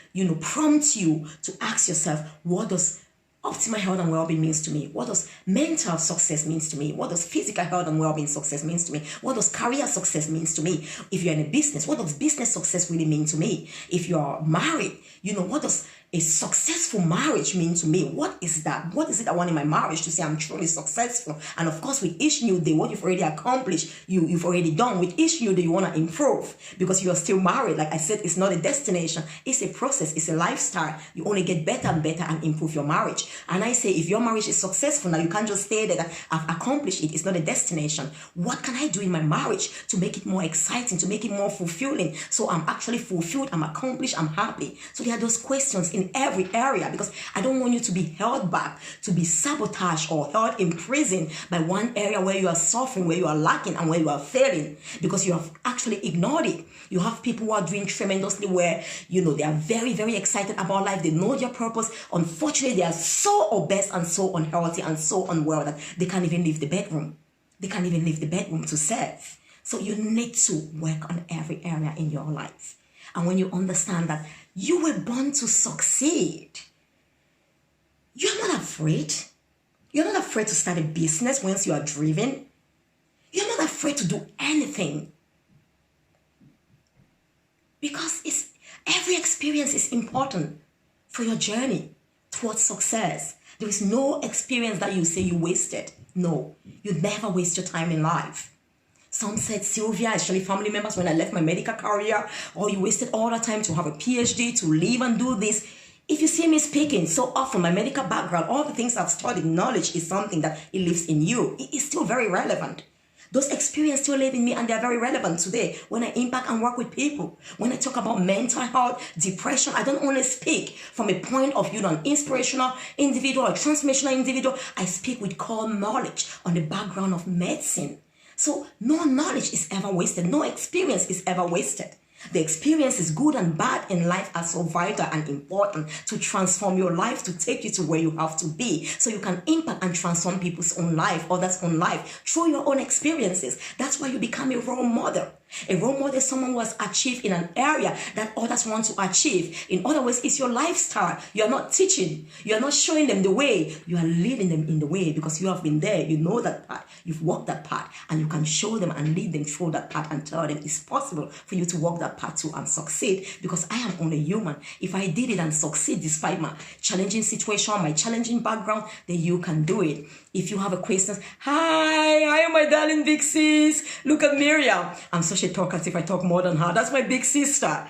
prompt you to ask yourself, what does optimal health and well-being means to me? What does mental success means to me? What does physical health and well-being success means to me? What does career success means to me? If you're in a business, what does business success really mean to me? If you're married, what does a successful marriage mean to me? What is that? What is it I want in my marriage to say I'm truly successful? And of course, with each new day, what you've already accomplished, you've already done. With each new day, you want to improve because you're still married. Like I said, it's not a destination. It's a process. It's a lifestyle. You only get better and better and improve your marriage. And I say, if your marriage is successful, now you can't just stay there that I've accomplished it. It's not a destination. What can I do in my marriage to make it more exciting, to make it more fulfilling? So I'm actually fulfilled, I'm accomplished, I'm happy. So there are those questions in every area because I don't want you to be held back, to be sabotaged or held in prison by one area where you are suffering, where you are lacking and where you are failing because you have actually ignored it. You have people who are doing tremendously where, they are very, very excited about life. They know their purpose. Unfortunately, they are so obese and so unhealthy and so unwell that they can't even leave the bedroom. They can't even leave the bedroom to serve. So you need to work on every area in your life. And when you understand that you were born to succeed, you're not afraid. You're not afraid to start a business once you are driven. You're not afraid to do anything. Because every experience is important for your journey towards success. There is no experience that you say you wasted. No, you never waste your time in life. Some said, Sylvia, actually family members, when I left my medical career, you wasted all the time to have a PhD, to live and do this. If you see me speaking so often, my medical background, all the things I've studied, knowledge is something that it lives in you. It is still very relevant. Those experiences still live in me and they're very relevant today when I impact and work with people. When I talk about mental health, depression, I don't only speak from a point of view on an inspirational individual or transformational individual. I speak with core knowledge on the background of medicine. So no knowledge is ever wasted. No experience is ever wasted. The experiences, good and bad in life, are so vital and important to transform your life, to take you to where you have to be. So you can impact and transform people's own life, others' own life, through your own experiences. That's why you become a role model. A role model is someone who has achieved in an area that others want to achieve. In other words, it's your lifestyle. You are not teaching. You are not showing them the way. You are leading them in the way because you have been there. You know that path. You've walked that path. And you can show them and lead them through that path and tell them it's possible for you to walk that path too and succeed because I am only human. If I did it and succeed despite my challenging situation, my challenging background, then you can do it. If you have a question, hi, my darling big sis. Look at Miriam. I'm such a talkative. I talk more than her. That's my big sister.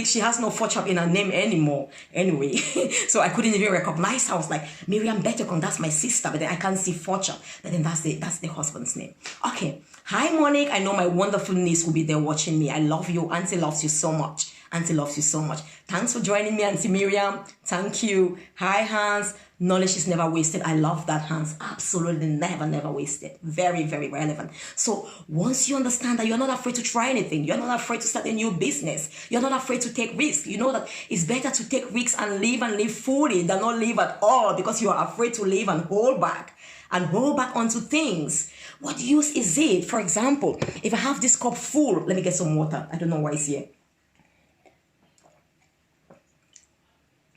She has no Forchap in her name anymore. Anyway, so I couldn't even recognize her. I was like, Miriam Bettercon, that's my sister. But then I can't see Forchap. But then that's the husband's name. Okay. Hi, Monique. I know my wonderful niece will be there watching me. I love you. Auntie loves you so much. Auntie loves you so much. Thanks for joining me, Auntie Miriam. Thank you. Hi, Hans. Knowledge is never wasted. I love that, Hans. Absolutely never wasted. Very, very relevant. So once you understand that you're not afraid to try anything, you're not afraid to start a new business, you're not afraid to take risks. You know that it's better to take risks and live fully than not live at all because you are afraid to live and hold back onto things. What use is it? For example, if I have this cup full, let me get some water. I don't know why it's here.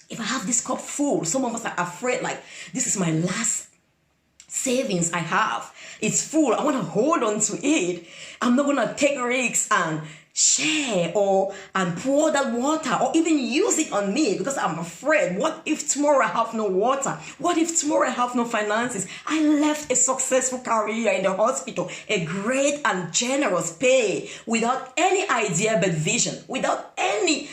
If I have this cup full, some of us are afraid, like, this is my last savings I have. it's full. I want to hold on to it. I'm not going to take risks and share and pour that water or even use it on me because I'm afraid. What if tomorrow I have no water? What if tomorrow I have no finances? I left a successful career in the hospital, a great and generous pay, without any idea but vision, without any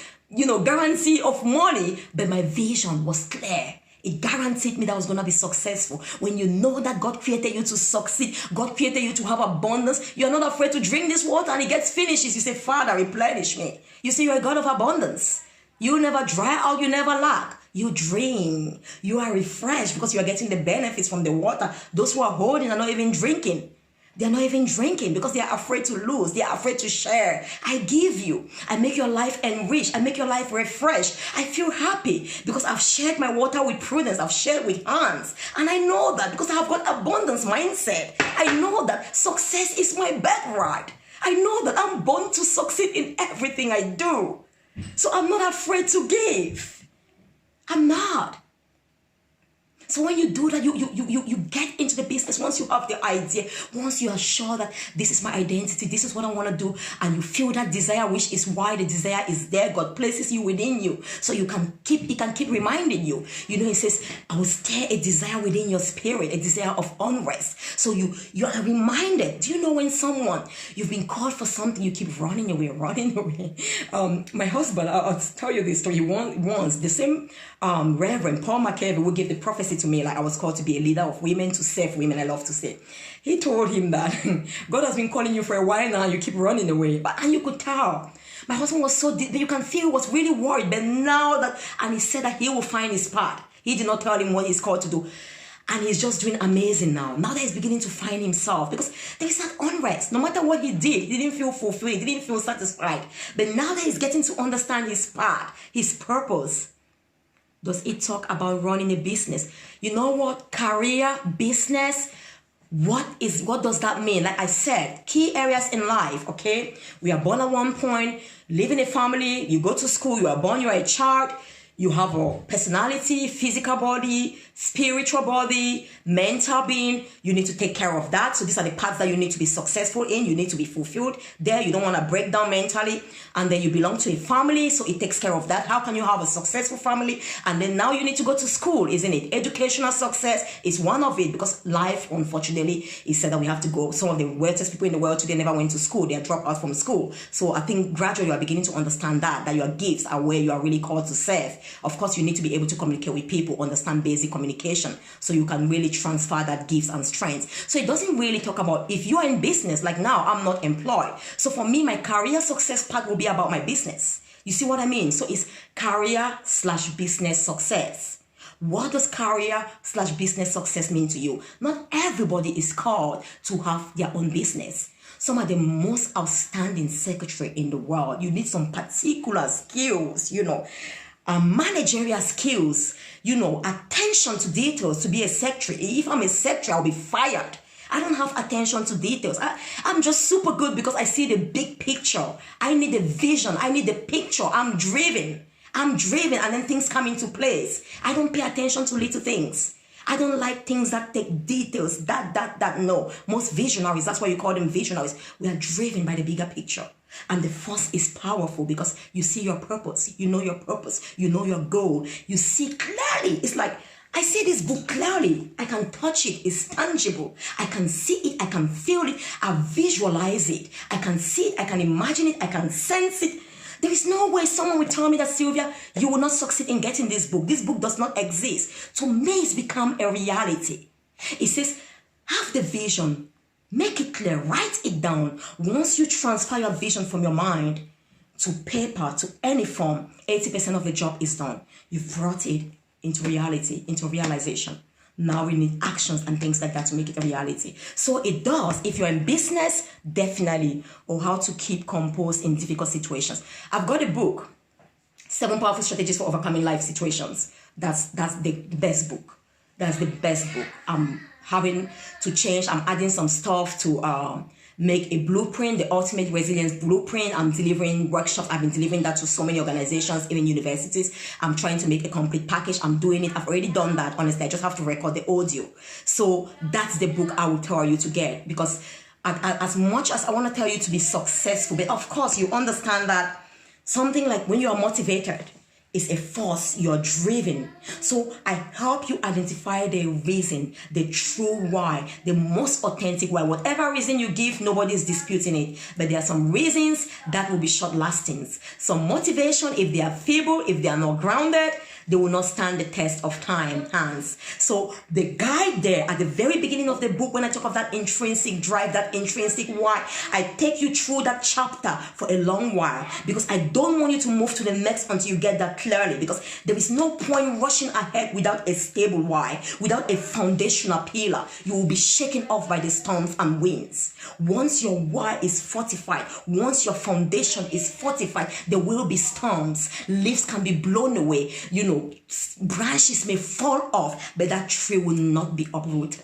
guarantee of money, but my vision was clear. It guaranteed me that I was going to be successful. When you know that God created you to succeed, God created you to have abundance, you're not afraid to drink this water and it gets finished. You say, Father, replenish me. You say, you're a God of abundance. You never dry out, you never lack. You drink. You are refreshed because you are getting the benefits from the water. Those who are holding are not even drinking. They're not even drinking because they are afraid to lose. They are afraid to share. I give you. I make your life enriched. I make your life refreshed. I feel happy because I've shared my water with prudence. I've shared with hands. And I know that because I have got abundance mindset. I know that success is my birthright. I know that I'm born to succeed in everything I do. So I'm not afraid to give. I'm not. So when you do that, you get into the business. Once you have the idea, once you are sure that this is my identity, this is what I want to do, and you feel that desire, which is why the desire is there. God places you within you, so He can keep reminding you. He says, I will stir a desire within your spirit, a desire of unrest. So you are reminded. Do you know when you've been called for something, you keep running away. My husband, I'll tell you this story. Once the same Reverend Paul McKevin would give the prophecy to me, like I was called to be a leader of women, to serve women. I love to say. He told him that God has been calling you for a while now, you keep running away. And you could tell. My husband was so deep, you can feel he was really worried. But now and he said that he will find his path. He did not tell him what he's called to do. And he's just doing amazing now. Now that he's beginning to find himself. Because there is that unrest. No matter what he did, he didn't feel fulfilled. He didn't feel satisfied. But now that he's getting to understand his path, his purpose. Does it talk about running a business? You know what? Career, business, what does that mean? Like I said, key areas in life, okay? We are born at one point, live in a family, you go to school, you are born, you are a child, you have a personality, physical body, spiritual body, mental being. You need to take care of that. So these are the parts that you need to be successful in. You need to be fulfilled there. You don't want to break down mentally. And then you belong to a family, so it takes care of that. How can you have a successful family? And then now you need to go to school, isn't it? Educational success is one of it, because life, unfortunately, is said that we have to go. Some of the wealthiest people in the world today never went to school. They are dropped out from school. So I think gradually you are beginning to understand that your gifts are where you are really called to serve. Of course, you need to be able to communicate with people, understand basic communication, so you can really transfer that gifts and strengths. So it doesn't really talk about if you are in business, like now, I'm not employed. So for me, my career success part will be about my business. You see what I mean? So it's career/business success. What does career/business success mean to you? Not everybody is called to have their own business. Some are the most outstanding secretary in the world. You need some particular skills, managerial skills, attention to details to be a secretary. If I'm a secretary, I'll be fired. I don't have attention to details. I'm just super good because I see the big picture. I need a vision. I need the picture. I'm driven and then things come into place. I don't pay attention to little things. I don't like things that take details. No. Most visionaries, that's why you call them visionaries. We are driven by the bigger picture. And the force is powerful because you see your purpose. You know your purpose. You know your goal. You see clearly. It's like, I see this book clearly. I can touch it. It's tangible. I can see it. I can feel it. I visualize it. I can see it. I can imagine it. I can sense it. There is no way someone will tell me that, Sylvia, you will not succeed in getting this book. This book does not exist. To me, it's become a reality. It says, have the vision. Make it clear. Write it down. Once you transfer your vision from your mind to paper, to any form, 80% of the job is done. You've brought it into reality, into realization. Now we need actions and things like that to make it a reality. So it does. If you're in business, definitely. Or how to keep composed in difficult situations. I've got a book, 7 Powerful Strategies for Overcoming Life Situations. That's the best book. That's the best book. I'm having to change. I'm adding some stuff to make a blueprint, the ultimate resilience blueprint. I'm delivering workshops. I've been delivering that to so many organizations, even universities. I'm trying to make a complete package. I'm doing it. I've already done that. Honestly, I just have to record the audio. So that's the book I will tell you to get, because as much as I want to tell you to be successful, but of course you understand that something like when you are motivated, is a force, you're driven. So I help you identify the reason, the true why, the most authentic why. Whatever reason you give, nobody's disputing it. But there are some reasons that will be short lasting. Some motivation, if they are feeble, if they are not grounded, they will not stand the test of time, Hans. So the guide there at the very beginning of the book, when I talk of that intrinsic drive, that intrinsic why, I take you through that chapter for a long while, because I don't want you to move to the next until you get that clearly, because there is no point rushing ahead without a stable why, without a foundational pillar. You will be shaken off by the storms and winds. Once your why is fortified, once your foundation is fortified, there will be storms. Leaves can be blown away. Branches may fall off, but that tree will not be uprooted.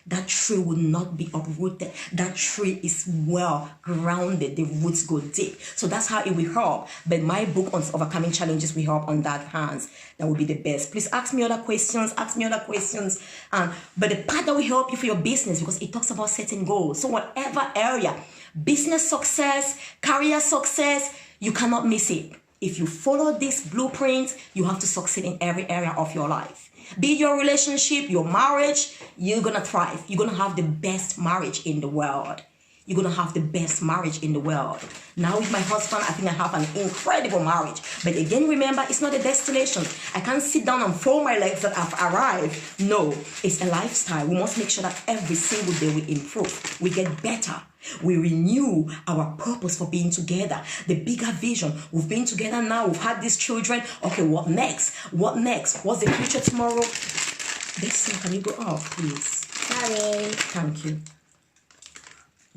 That tree will not be uprooted. That tree is well grounded. The roots go deep. So that's how it will help. But my book on overcoming challenges will help on that, Hans. That will be the best. Please ask me other questions. But the part that will help you for your business, because it talks about setting goals. So whatever area, business success, career success, you cannot miss it. If you follow this blueprint, you have to succeed in every area of your life. Be it your relationship, your marriage, you're going to thrive. You're going to have the best marriage in the world. You're going to have the best marriage in the world. Now with my husband, I think I have an incredible marriage. But again, remember, it's not a destination. I can't sit down and fold my legs that I've arrived. No, it's a lifestyle. We must make sure that every single day we improve. We get better. We renew our purpose for being together. The bigger vision. We've been together now. We've had these children. Okay, what next? What next? What's the future tomorrow? Listen, can you go off, please? Sorry. Thank you.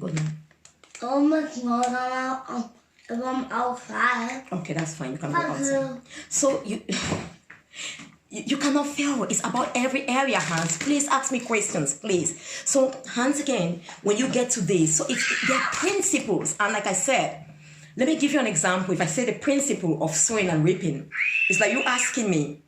Go now. If I'm outside. Okay, that's fine. You can go outside. So you cannot fail. It's about every area, Hans. Please ask me questions, please. So, Hans, again, when you get to this, so there are principles. And like I said, let me give you an example. If I say the principle of sowing and reaping, it's like you asking me,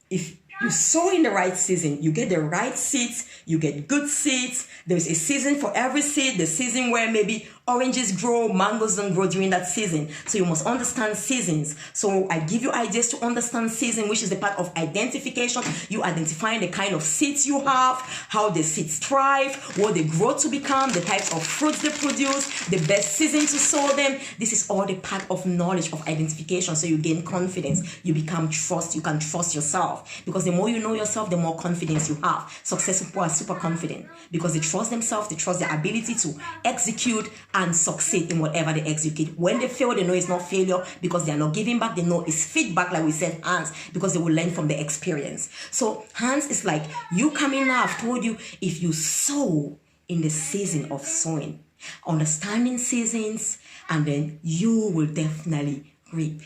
if you sow in the right season, you get the right seeds, you get good seeds. There's a season for every seed, the season where maybe oranges grow, mangoes don't grow during that season. So you must understand seasons. So I give you ideas to understand season, which is the part of identification. You identifying the kind of seeds you have, how the seeds thrive, what they grow to become, the types of fruits they produce, the best season to sow them. This is all the part of knowledge of identification. So you gain confidence, you become trust, you can trust yourself. Because the more you know yourself, the more confidence you have. Successful people are super confident because they trust themselves, they trust their ability to execute and succeed in whatever they execute. When they fail, they know it's not failure because they are not giving back. They know it's feedback, like we said, Hans, because they will learn from the experience. So Hans is like, you coming now, I've told you, if you sow in the season of sowing, understanding seasons, and then you will definitely reap.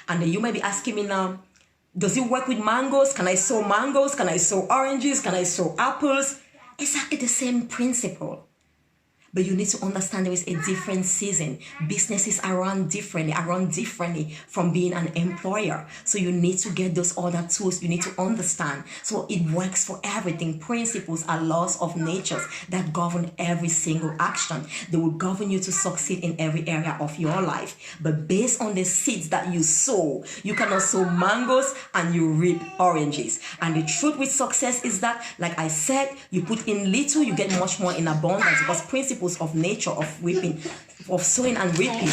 And then you might be asking me now, does it work with mangoes? Can I sow mangoes? Can I sow oranges? Can I sow apples? Exactly the same principle. But you need to understand there is a different season. Businesses are run differently from being an employer. So you need to get those other tools. You need to understand. So it works for everything. Principles are laws of nature that govern every single action. They will govern you to succeed in every area of your life. But based on the seeds that you sow, you cannot sow mangoes and you reap oranges. And the truth with success is that, like I said, you put in little, you get much more in abundance, because principles of nature of reaping, of sowing and reaping,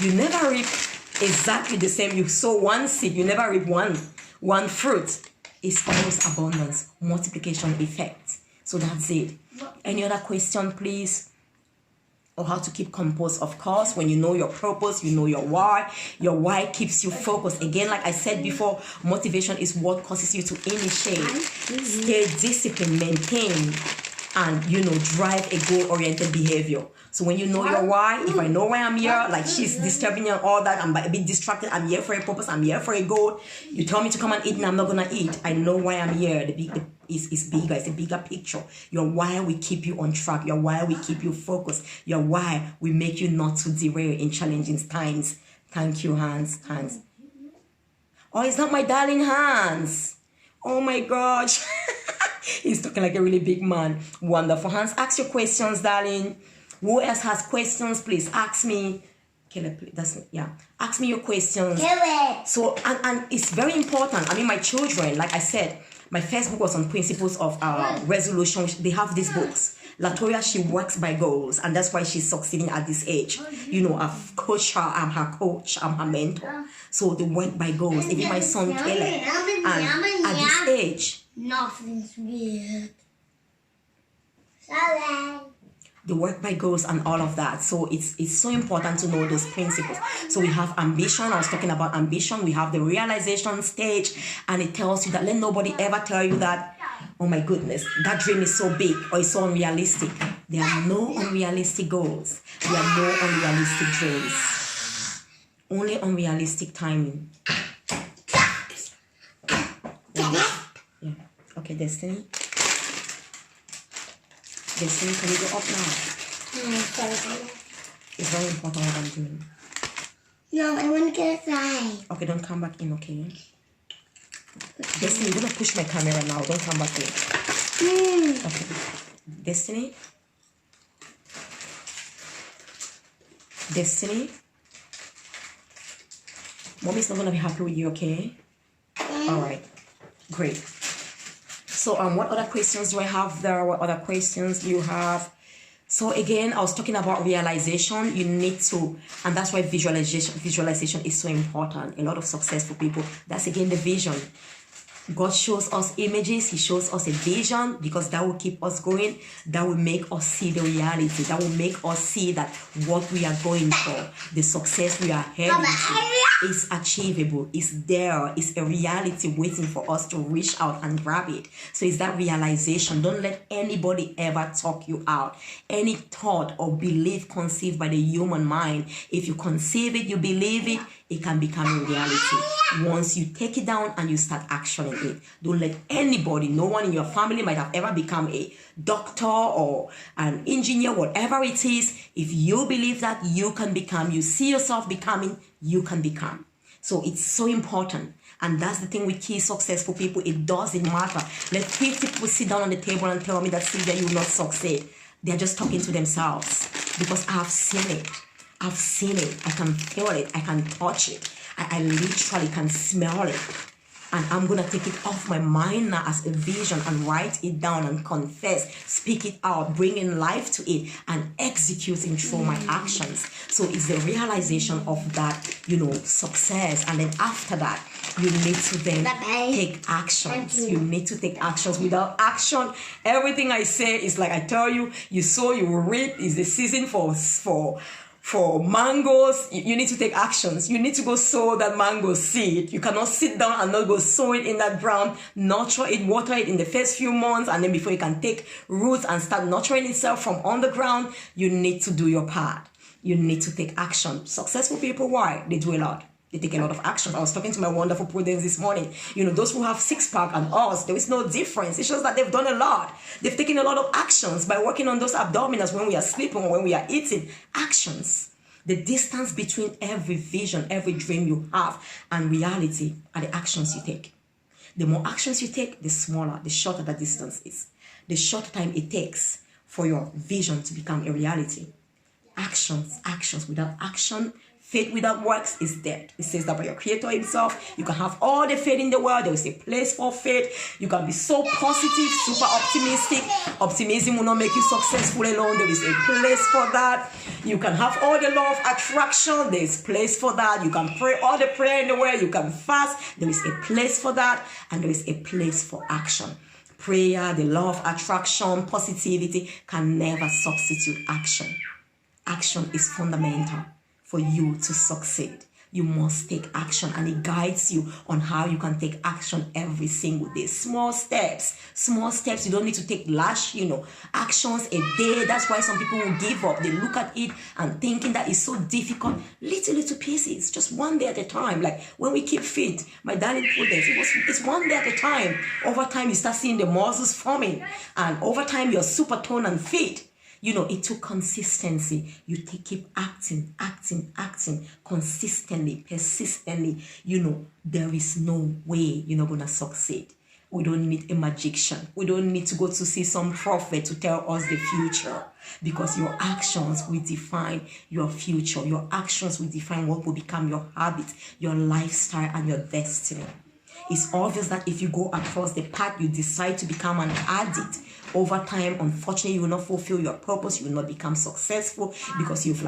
you never reap exactly the same. You sow one seed, you never reap one fruit. It's always abundance, multiplication effect. So that's it. Any other question, please? Or how to keep composed? Of course, when you know your purpose, you know your why. Your why keeps you focused. Again, like I said before, motivation is what causes you to initiate, stay disciplined, maintain, and, drive a goal-oriented behavior. So when you know your why, if I know why I'm here, like she's disturbing me and all that, I'm a bit distracted, I'm here for a purpose, I'm here for a goal. You tell me to come and eat and I'm not going to eat. I know why I'm here. It's bigger. It's a bigger picture. Your why will keep you on track. Your why will keep you focused. Your why will make you not to derail in challenging times. Thank you, Hans. Oh, it's not my darling Hans. Oh my gosh. He's talking like a really big man. Wonderful. Hans, ask your questions, darling. Who else has questions? Please ask me. Ask me your questions. So, and it's very important. I mean, my children, like I said, my first book was on principles of resolution. They have these books. Latoya, she works by goals, and that's why she's succeeding at this age. I've coached her. I'm her coach. I'm her mentor. So they work by goals. Even my son Caleb, and at this age, nothing's weird. Sorry. They work by goals and all of that. So it's so important to know those principles. So we have ambition. I was talking about ambition. We have the realization stage, and it tells you that let nobody ever tell you that, oh my goodness, that dream is so big or it's so unrealistic. There are no unrealistic goals. There are no unrealistic dreams. Only unrealistic timing. Yeah. Okay, Destiny. Destiny, can you go up now? It's very important what I'm doing. No, I want to get inside. Okay, don't come back in, okay? Destiny, you're going to push my camera now. Don't come back in. Okay. Destiny? Destiny? Mommy's not going to be happy with you, okay? Alright. Great. So what other questions do I have there? What other questions do you have? So again, I was talking about realization. You need to, and that's why visualization is so important. A lot of successful people, that's again the vision. God shows us images. He shows us a vision because that will keep us going. That will make us see the reality. That will make us see that what we are going for, the success we are heading to, is achievable. It's there. It's a reality waiting for us to reach out and grab it. So it's that realization. Don't let anybody ever talk you out. Any thought or belief conceived by the human mind, if you conceive it, you believe it, it can become a reality. Once you take it down and you start actioning it. Don't let anybody, no one in your family might have ever become a doctor or an engineer, whatever it is. If you believe that you can become, you see yourself becoming, you can become. So it's so important. And that's the thing with key successful people. It doesn't matter. Let 50 people sit down on the table and tell me that, Sylvia, you will not succeed. They're just talking to themselves because I've seen it. I've seen it. I can feel it. I can touch it. I literally can smell it. And I'm going to take it off my mind now as a vision and write it down and confess, speak it out, bring in life to it and executing through my actions. So it's the realization of that, success. And then after that, you need to then take actions. You need to take actions. Without action, everything I say is like I tell you, you sow, you will reap. Is the season for mangoes. You need to take actions. You need to go sow that mango seed. You cannot sit down and not go sow it in that ground, nurture it, water it in the first few months, and then before it can take roots and start nurturing itself from underground, you need to do your part. You need to take action. Successful people, why? They do a lot. They take a lot of action. I was talking to my wonderful Prudence this morning. Those who have six-pack and us, there is no difference. It's just that they've done a lot. They've taken a lot of actions by working on those abdominals when we are sleeping or when we are eating. Actions. The distance between every vision, every dream you have and reality are the actions you take. The more actions you take, the smaller, the shorter the distance is. The shorter time it takes for your vision to become a reality. Actions. Without action, faith without works is dead. It says that by your Creator himself, you can have all the faith in the world. There is a place for faith. You can be so positive, super optimistic. Optimism will not make you successful alone. There is a place for that. You can have all the law of attraction. There is place for that. You can pray all the prayer in the world. You can fast. There is a place for that. And there is a place for action. Prayer, the law of attraction, positivity can never substitute action. Action is fundamental for you to succeed. You must take action, and it guides you on how you can take action every single day. Small steps. You don't need to take large, actions a day. That's why some people will give up. They look at it and thinking that it's so difficult. Little pieces, just one day at a time. Like when we keep fit, my daddy put this. It's one day at a time. Over time, you start seeing the muscles forming, and over time, you're super toned and fit. It took consistency. You keep acting consistently, persistently. There is no way you're not going to succeed. We don't need a magician. We don't need to go to see some prophet to tell us the future, because your actions will define your future. Your actions will define what will become your habit, your lifestyle, and your destiny. It's obvious that if you go across the path, you decide to become an addict. Over time, unfortunately, you will not fulfill your purpose. You will not become successful because you've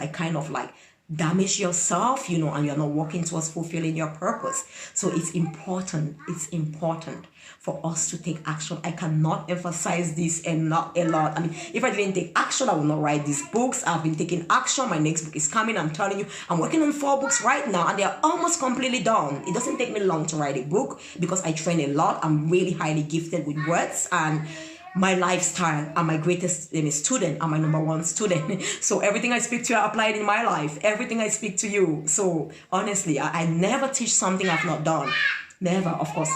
damaged yourself, and you're not working towards fulfilling your purpose. So it's important for us to take action. I cannot emphasize this enough a lot. I mean, if I didn't take action, I would not write these books. I've been taking action. My next book is coming. I'm telling you, I'm working on 4 books right now, and they're almost completely done. It doesn't take me long to write a book because I train a lot. I'm really highly gifted with words, and my lifestyle. I'm my greatest student. I'm my number 1 student. So everything I speak to you, I apply it in my life. Everything I speak to you. So honestly, I never teach something I've not done. Never. Of course,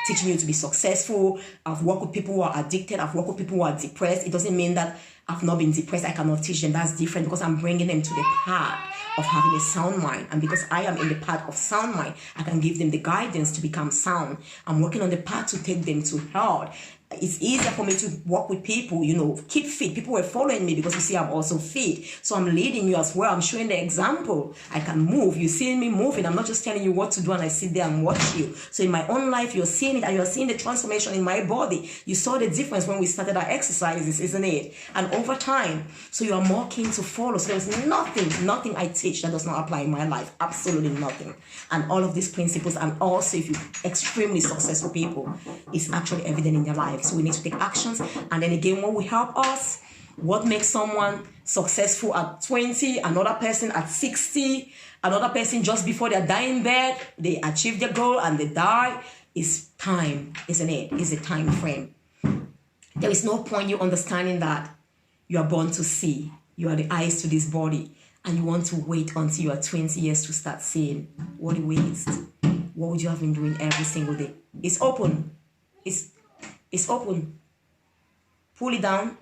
teaching you to be successful. I've worked with people who are addicted. I've worked with people who are depressed. It doesn't mean that I've not been depressed. I cannot teach them. That's different, because I'm bringing them to the path of having a sound mind. And because I am in the path of sound mind, I can give them the guidance to become sound. I'm working on the path to take them to health. It's easier for me to work with people, keep fit. People were following me because you see I'm also fit. So I'm leading you as well. I'm showing the example. I can move. You see me moving. I'm not just telling you what to do and I sit there and watch you. So in my own life, you're seeing it, and you're seeing the transformation in my body. You saw the difference when we started our exercises, isn't it? And over time, so you are more keen to follow. So there's nothing I teach that does not apply in my life. Absolutely nothing. And all of these principles, and also if you're extremely successful people, is actually evident in their life. So we need to take actions. And then again, what will help us, what makes someone successful at 20, another person at 60, another person just before their dying bed, they achieve their goal and they die, is time, isn't it? It's a time frame. There is no point you understanding that you are born to see. You are the eyes to this body, and you want to wait until you are 20 years to start seeing. What a waste. What would you have been doing every single day? It's open. It's open. Pull it down.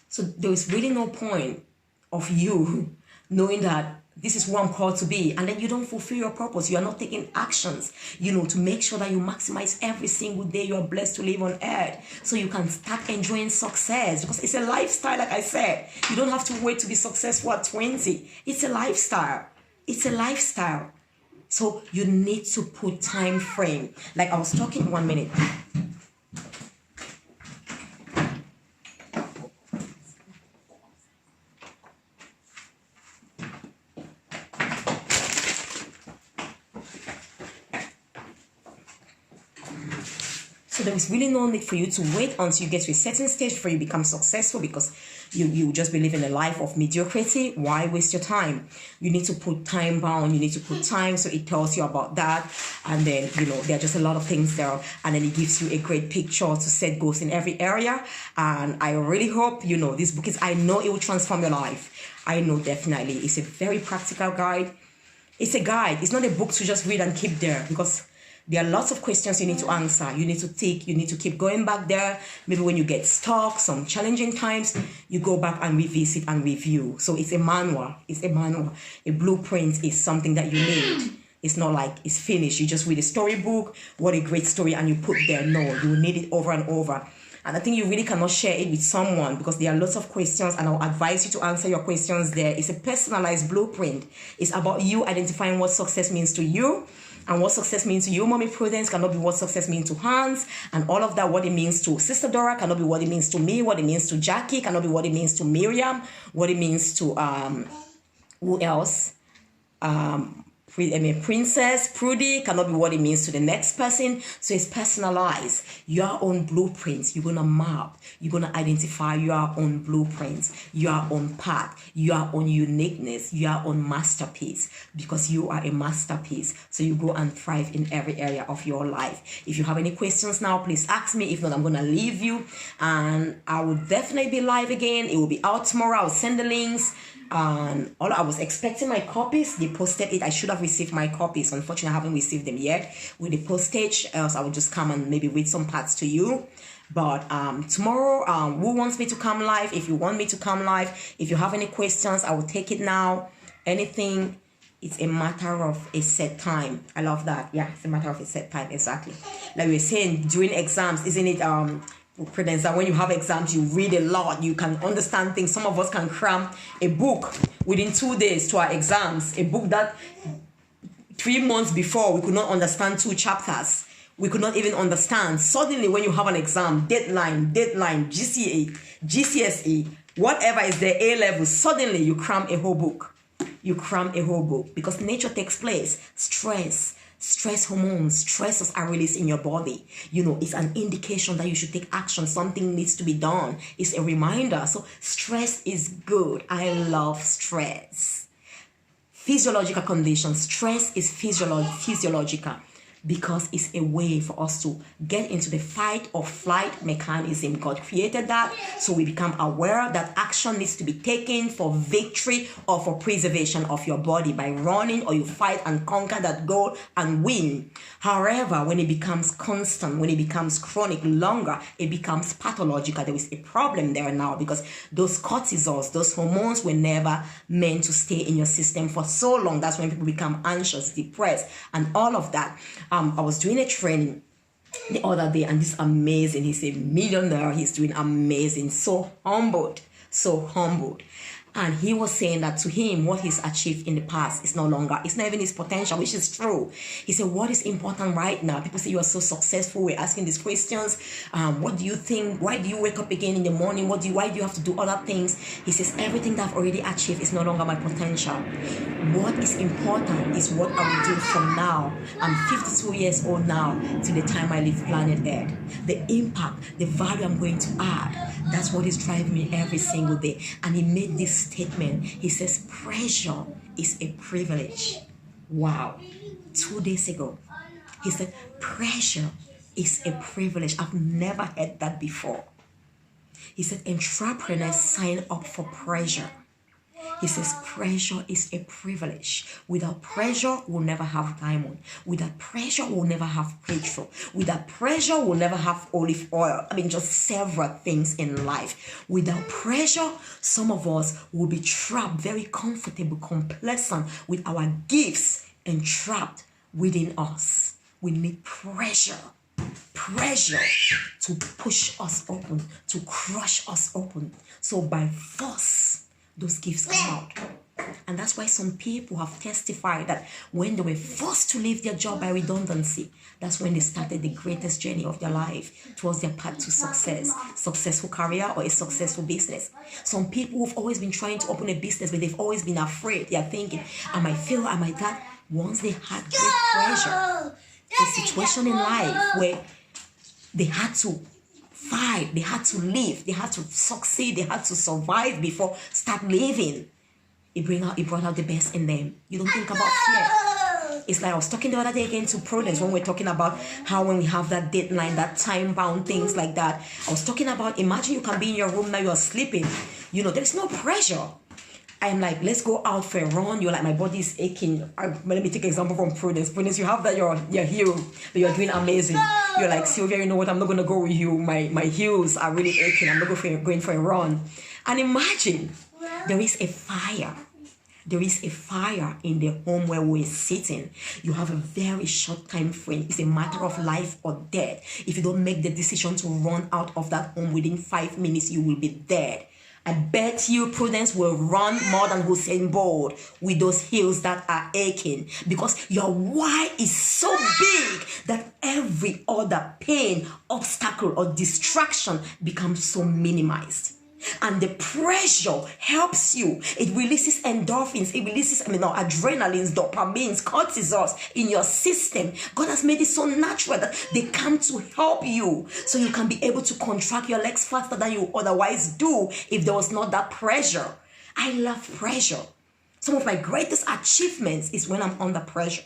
So there is really no point of you knowing that this is who I'm called to be, and then you don't fulfill your purpose. You are not taking actions, to make sure that you maximize every single day you are blessed to live on earth, so you can start enjoying success, because it's a lifestyle. Like I said, you don't have to wait to be successful at 20. It's a lifestyle. It's a lifestyle. So you need to put time frame. Like I was talking 1 minute. So there is really no need for you to wait until you get to a certain stage before you become successful, because you just be living a life of mediocrity. Why waste your time? You need to put time bound. You need to put time, so it tells you about that. And then, there are just a lot of things there. And then it gives you a great picture to set goals in every area. And I really hope, this book I know it will transform your life. I know definitely. It's a very practical guide. It's a guide. It's not a book to just read and keep there, because there are lots of questions you need to answer. You need to keep going back there. Maybe when you get stuck, some challenging times, you go back and revisit and review. So it's a manual. A blueprint is something that you need. It's not like it's finished. You just read a storybook. What a great story, and you put there. No, you will need it over and over. And I think you really cannot share it with someone, because there are lots of questions, and I'll advise you to answer your questions there. It's a personalized blueprint. It's about you identifying what success means to you. And what success means to you, Mommy Prudence, cannot be what success means to Hans. And all of that, what it means to Sister Dora, cannot be what it means to me. What it means to Jackie, cannot be what it means to Miriam. What it means to, who else? princess, Prudy cannot be what it means to the next person. So it's personalized. Your own blueprints. You're going to map. You're going to identify your own blueprints, your own path, your own uniqueness, your own masterpiece, because you are a masterpiece. So you go and thrive in every area of your life. If you have any questions now, please ask me. If not, I'm going to leave you, and I will definitely be live again. It will be out tomorrow. I'll send the links. And all I was expecting my copies. They posted it. I should have received my copies. Unfortunately, I haven't received them yet with the postage. Else I will just come and maybe read some parts to you. But tomorrow, who wants me to come live? If you want me to come live, if you have any questions, I will take it now. Anything, it's a matter of a set time. I love that. Yeah, it's a matter of a set time. Exactly. Like we were saying during exams, isn't it? Prudence, that when you have exams, you read a lot, you can understand things. Some of us can cram a book within 2 days to our exams, a book that 3 months before we could not understand 2 chapters, we could not even understand. Suddenly when you have an exam, deadline, GCA, GCSE, whatever is the A level, suddenly you cram a whole book. You cram a whole book because nature takes place. Stress hormones, stresses are released in your body. You know, it's an indication that you should take action. Something needs to be done. It's a reminder. So stress is good. I love stress. Physiological conditions. Stress is physiological because it's a way for us to get into the fight or flight mechanism. God created that, so we become aware that action needs to be taken for victory or for preservation of your body by running, or you fight and conquer that goal and win. However, when it becomes constant, when it becomes chronic, longer, it becomes pathological. There is a problem there now because those cortisols, those hormones were never meant to stay in your system for so long. That's when people become anxious, depressed, and all of that. I was doing a training the other day, and this amazing, he's a millionaire, he's doing amazing, so humbled. And he was saying that to him, what he's achieved in the past is no longer, it's not even his potential, which is true. He said, what is important right now? People say you are so successful. We're asking these questions. What do you think? Why do you wake up again in the morning? Why do you have to do other things? He says, everything that I've already achieved is no longer my potential. What is important is what I will do from now. I'm 52 years old now to the time I leave planet Earth. The impact, the value I'm going to add, that's what is driving me every single day. And he made this statement. He says, pressure is a privilege. Wow. 2 days ago, he said, pressure is a privilege. I've never heard that before. He said, entrepreneurs sign up for pressure. He says, pressure is a privilege. Without pressure, we'll never have diamond. Without pressure, we'll never have petrol. Without pressure, we'll never have olive oil. I mean, just several things in life. Without pressure, some of us will be trapped, very comfortable, complacent with our gifts and trapped within us. We need pressure to push us open, to crush us open. So by force, those gifts come out. And that's why some people have testified that when they were forced to leave their job by redundancy, that's when they started the greatest journey of their life towards their path to success, successful career or a successful business. Some people who've always been trying to open a business, but they've always been afraid. They are thinking, I might fail, I might that. Once they had great pressure, a situation in life where they had to fight, they had to live, they had to succeed, they had to survive before start living. It brought out the best in them. You don't think about fear. It's like I was talking the other day again to Prudence when we're talking about how when we have that deadline, that time-bound things like that. I was talking about, imagine you can be in your room now, you're sleeping. You know, there's no pressure. I'm like, let's go out for a run. You're like, my body's aching. Let me take an example from Prudence. Prudence, you have that, you're hero, but you're doing amazing. You're like, Sylvia, you know what? I'm not going to go with you. My heels are really aching. I'm not going for a run. And imagine there is a fire. There is a fire in the home where we're sitting. You have a very short time frame. It's a matter of life or death. If you don't make the decision to run out of that home within 5 minutes, you will be dead. I bet you Prudence will run more than Usain Bolt with those heels that are aching, because your why is so big that every other pain, obstacle, or distraction becomes so minimized. And the pressure helps you. It releases endorphins. It releases, adrenalines, dopamines, cortisols in your system. God has made it so natural that they come to help you. So you can be able to contract your legs faster than you otherwise do if there was not that pressure. I love pressure. Some of my greatest achievements is when I'm under pressure.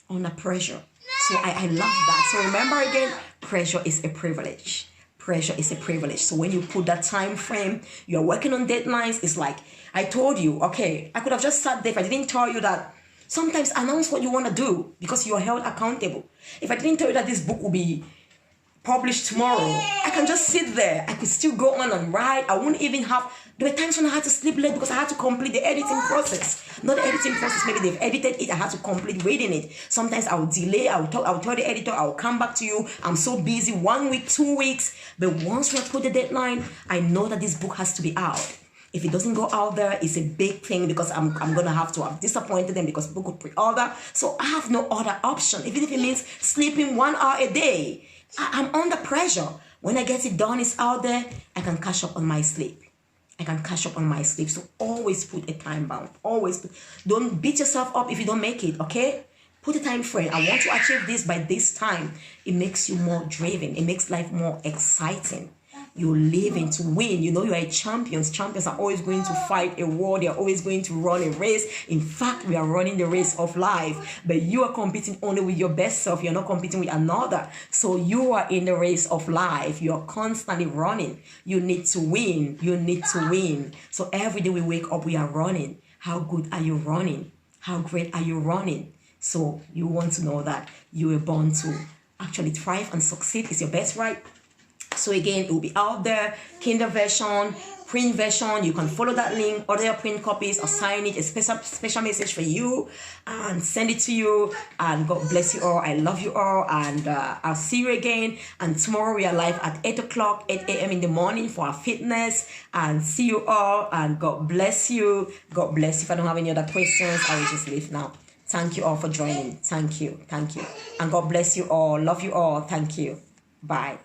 Under pressure. So I love that. So remember again, pressure is a privilege. Pressure is a privilege. So when you put that time frame, you're working on deadlines. It's like, I told you, okay, I could have just sat there if I didn't tell you that. Sometimes announce what you want to do because you are held accountable. If I didn't tell you that this book will be published tomorrow, I can just sit there. I could still go on and write. I wouldn't even have... There were times when I had to sleep late because I had to complete the editing process. Not the editing process, maybe they've edited it. I had to complete reading it. Sometimes I would delay. I would tell the editor, I will come back to you. I'm so busy, 1 week, 2 weeks. But once we have put the deadline, I know that this book has to be out. If it doesn't go out there, it's a big thing because I'm going to have to have disappointed them because people could pre-order. So I have no other option. Even if it means sleeping 1 hour a day, I'm under pressure. When I get it done, it's out there, I can catch up on my sleep. I can catch up on my sleep. So always put a time bound. Don't beat yourself up if you don't make it, okay? Put a time frame. I want to achieve this by this time. It makes you more driven. It makes life more exciting. You're living to win. You know you are a champion. Champions are always going to fight a war. They are always going to run a race. In fact, we are running the race of life. But you are competing only with your best self. You're not competing with another. So you are in the race of life. You are constantly running. You need to win. You need to win. So every day we wake up, we are running. How good are you running? How great are you running? So you want to know that you were born to actually thrive and succeed. It's your best right. So again, it will be out there, Kindle version, print version. You can follow that link, order your print copies or sign it, a special message for you and send it to you. And God bless you all. I love you all. And I'll see you again. And tomorrow we are live at 8 o'clock, 8 a.m. in the morning for our fitness. And see you all. And God bless you. God bless you. If I don't have any other questions, I will just leave now. Thank you all for joining. Thank you. Thank you. And God bless you all. Love you all. Thank you. Bye.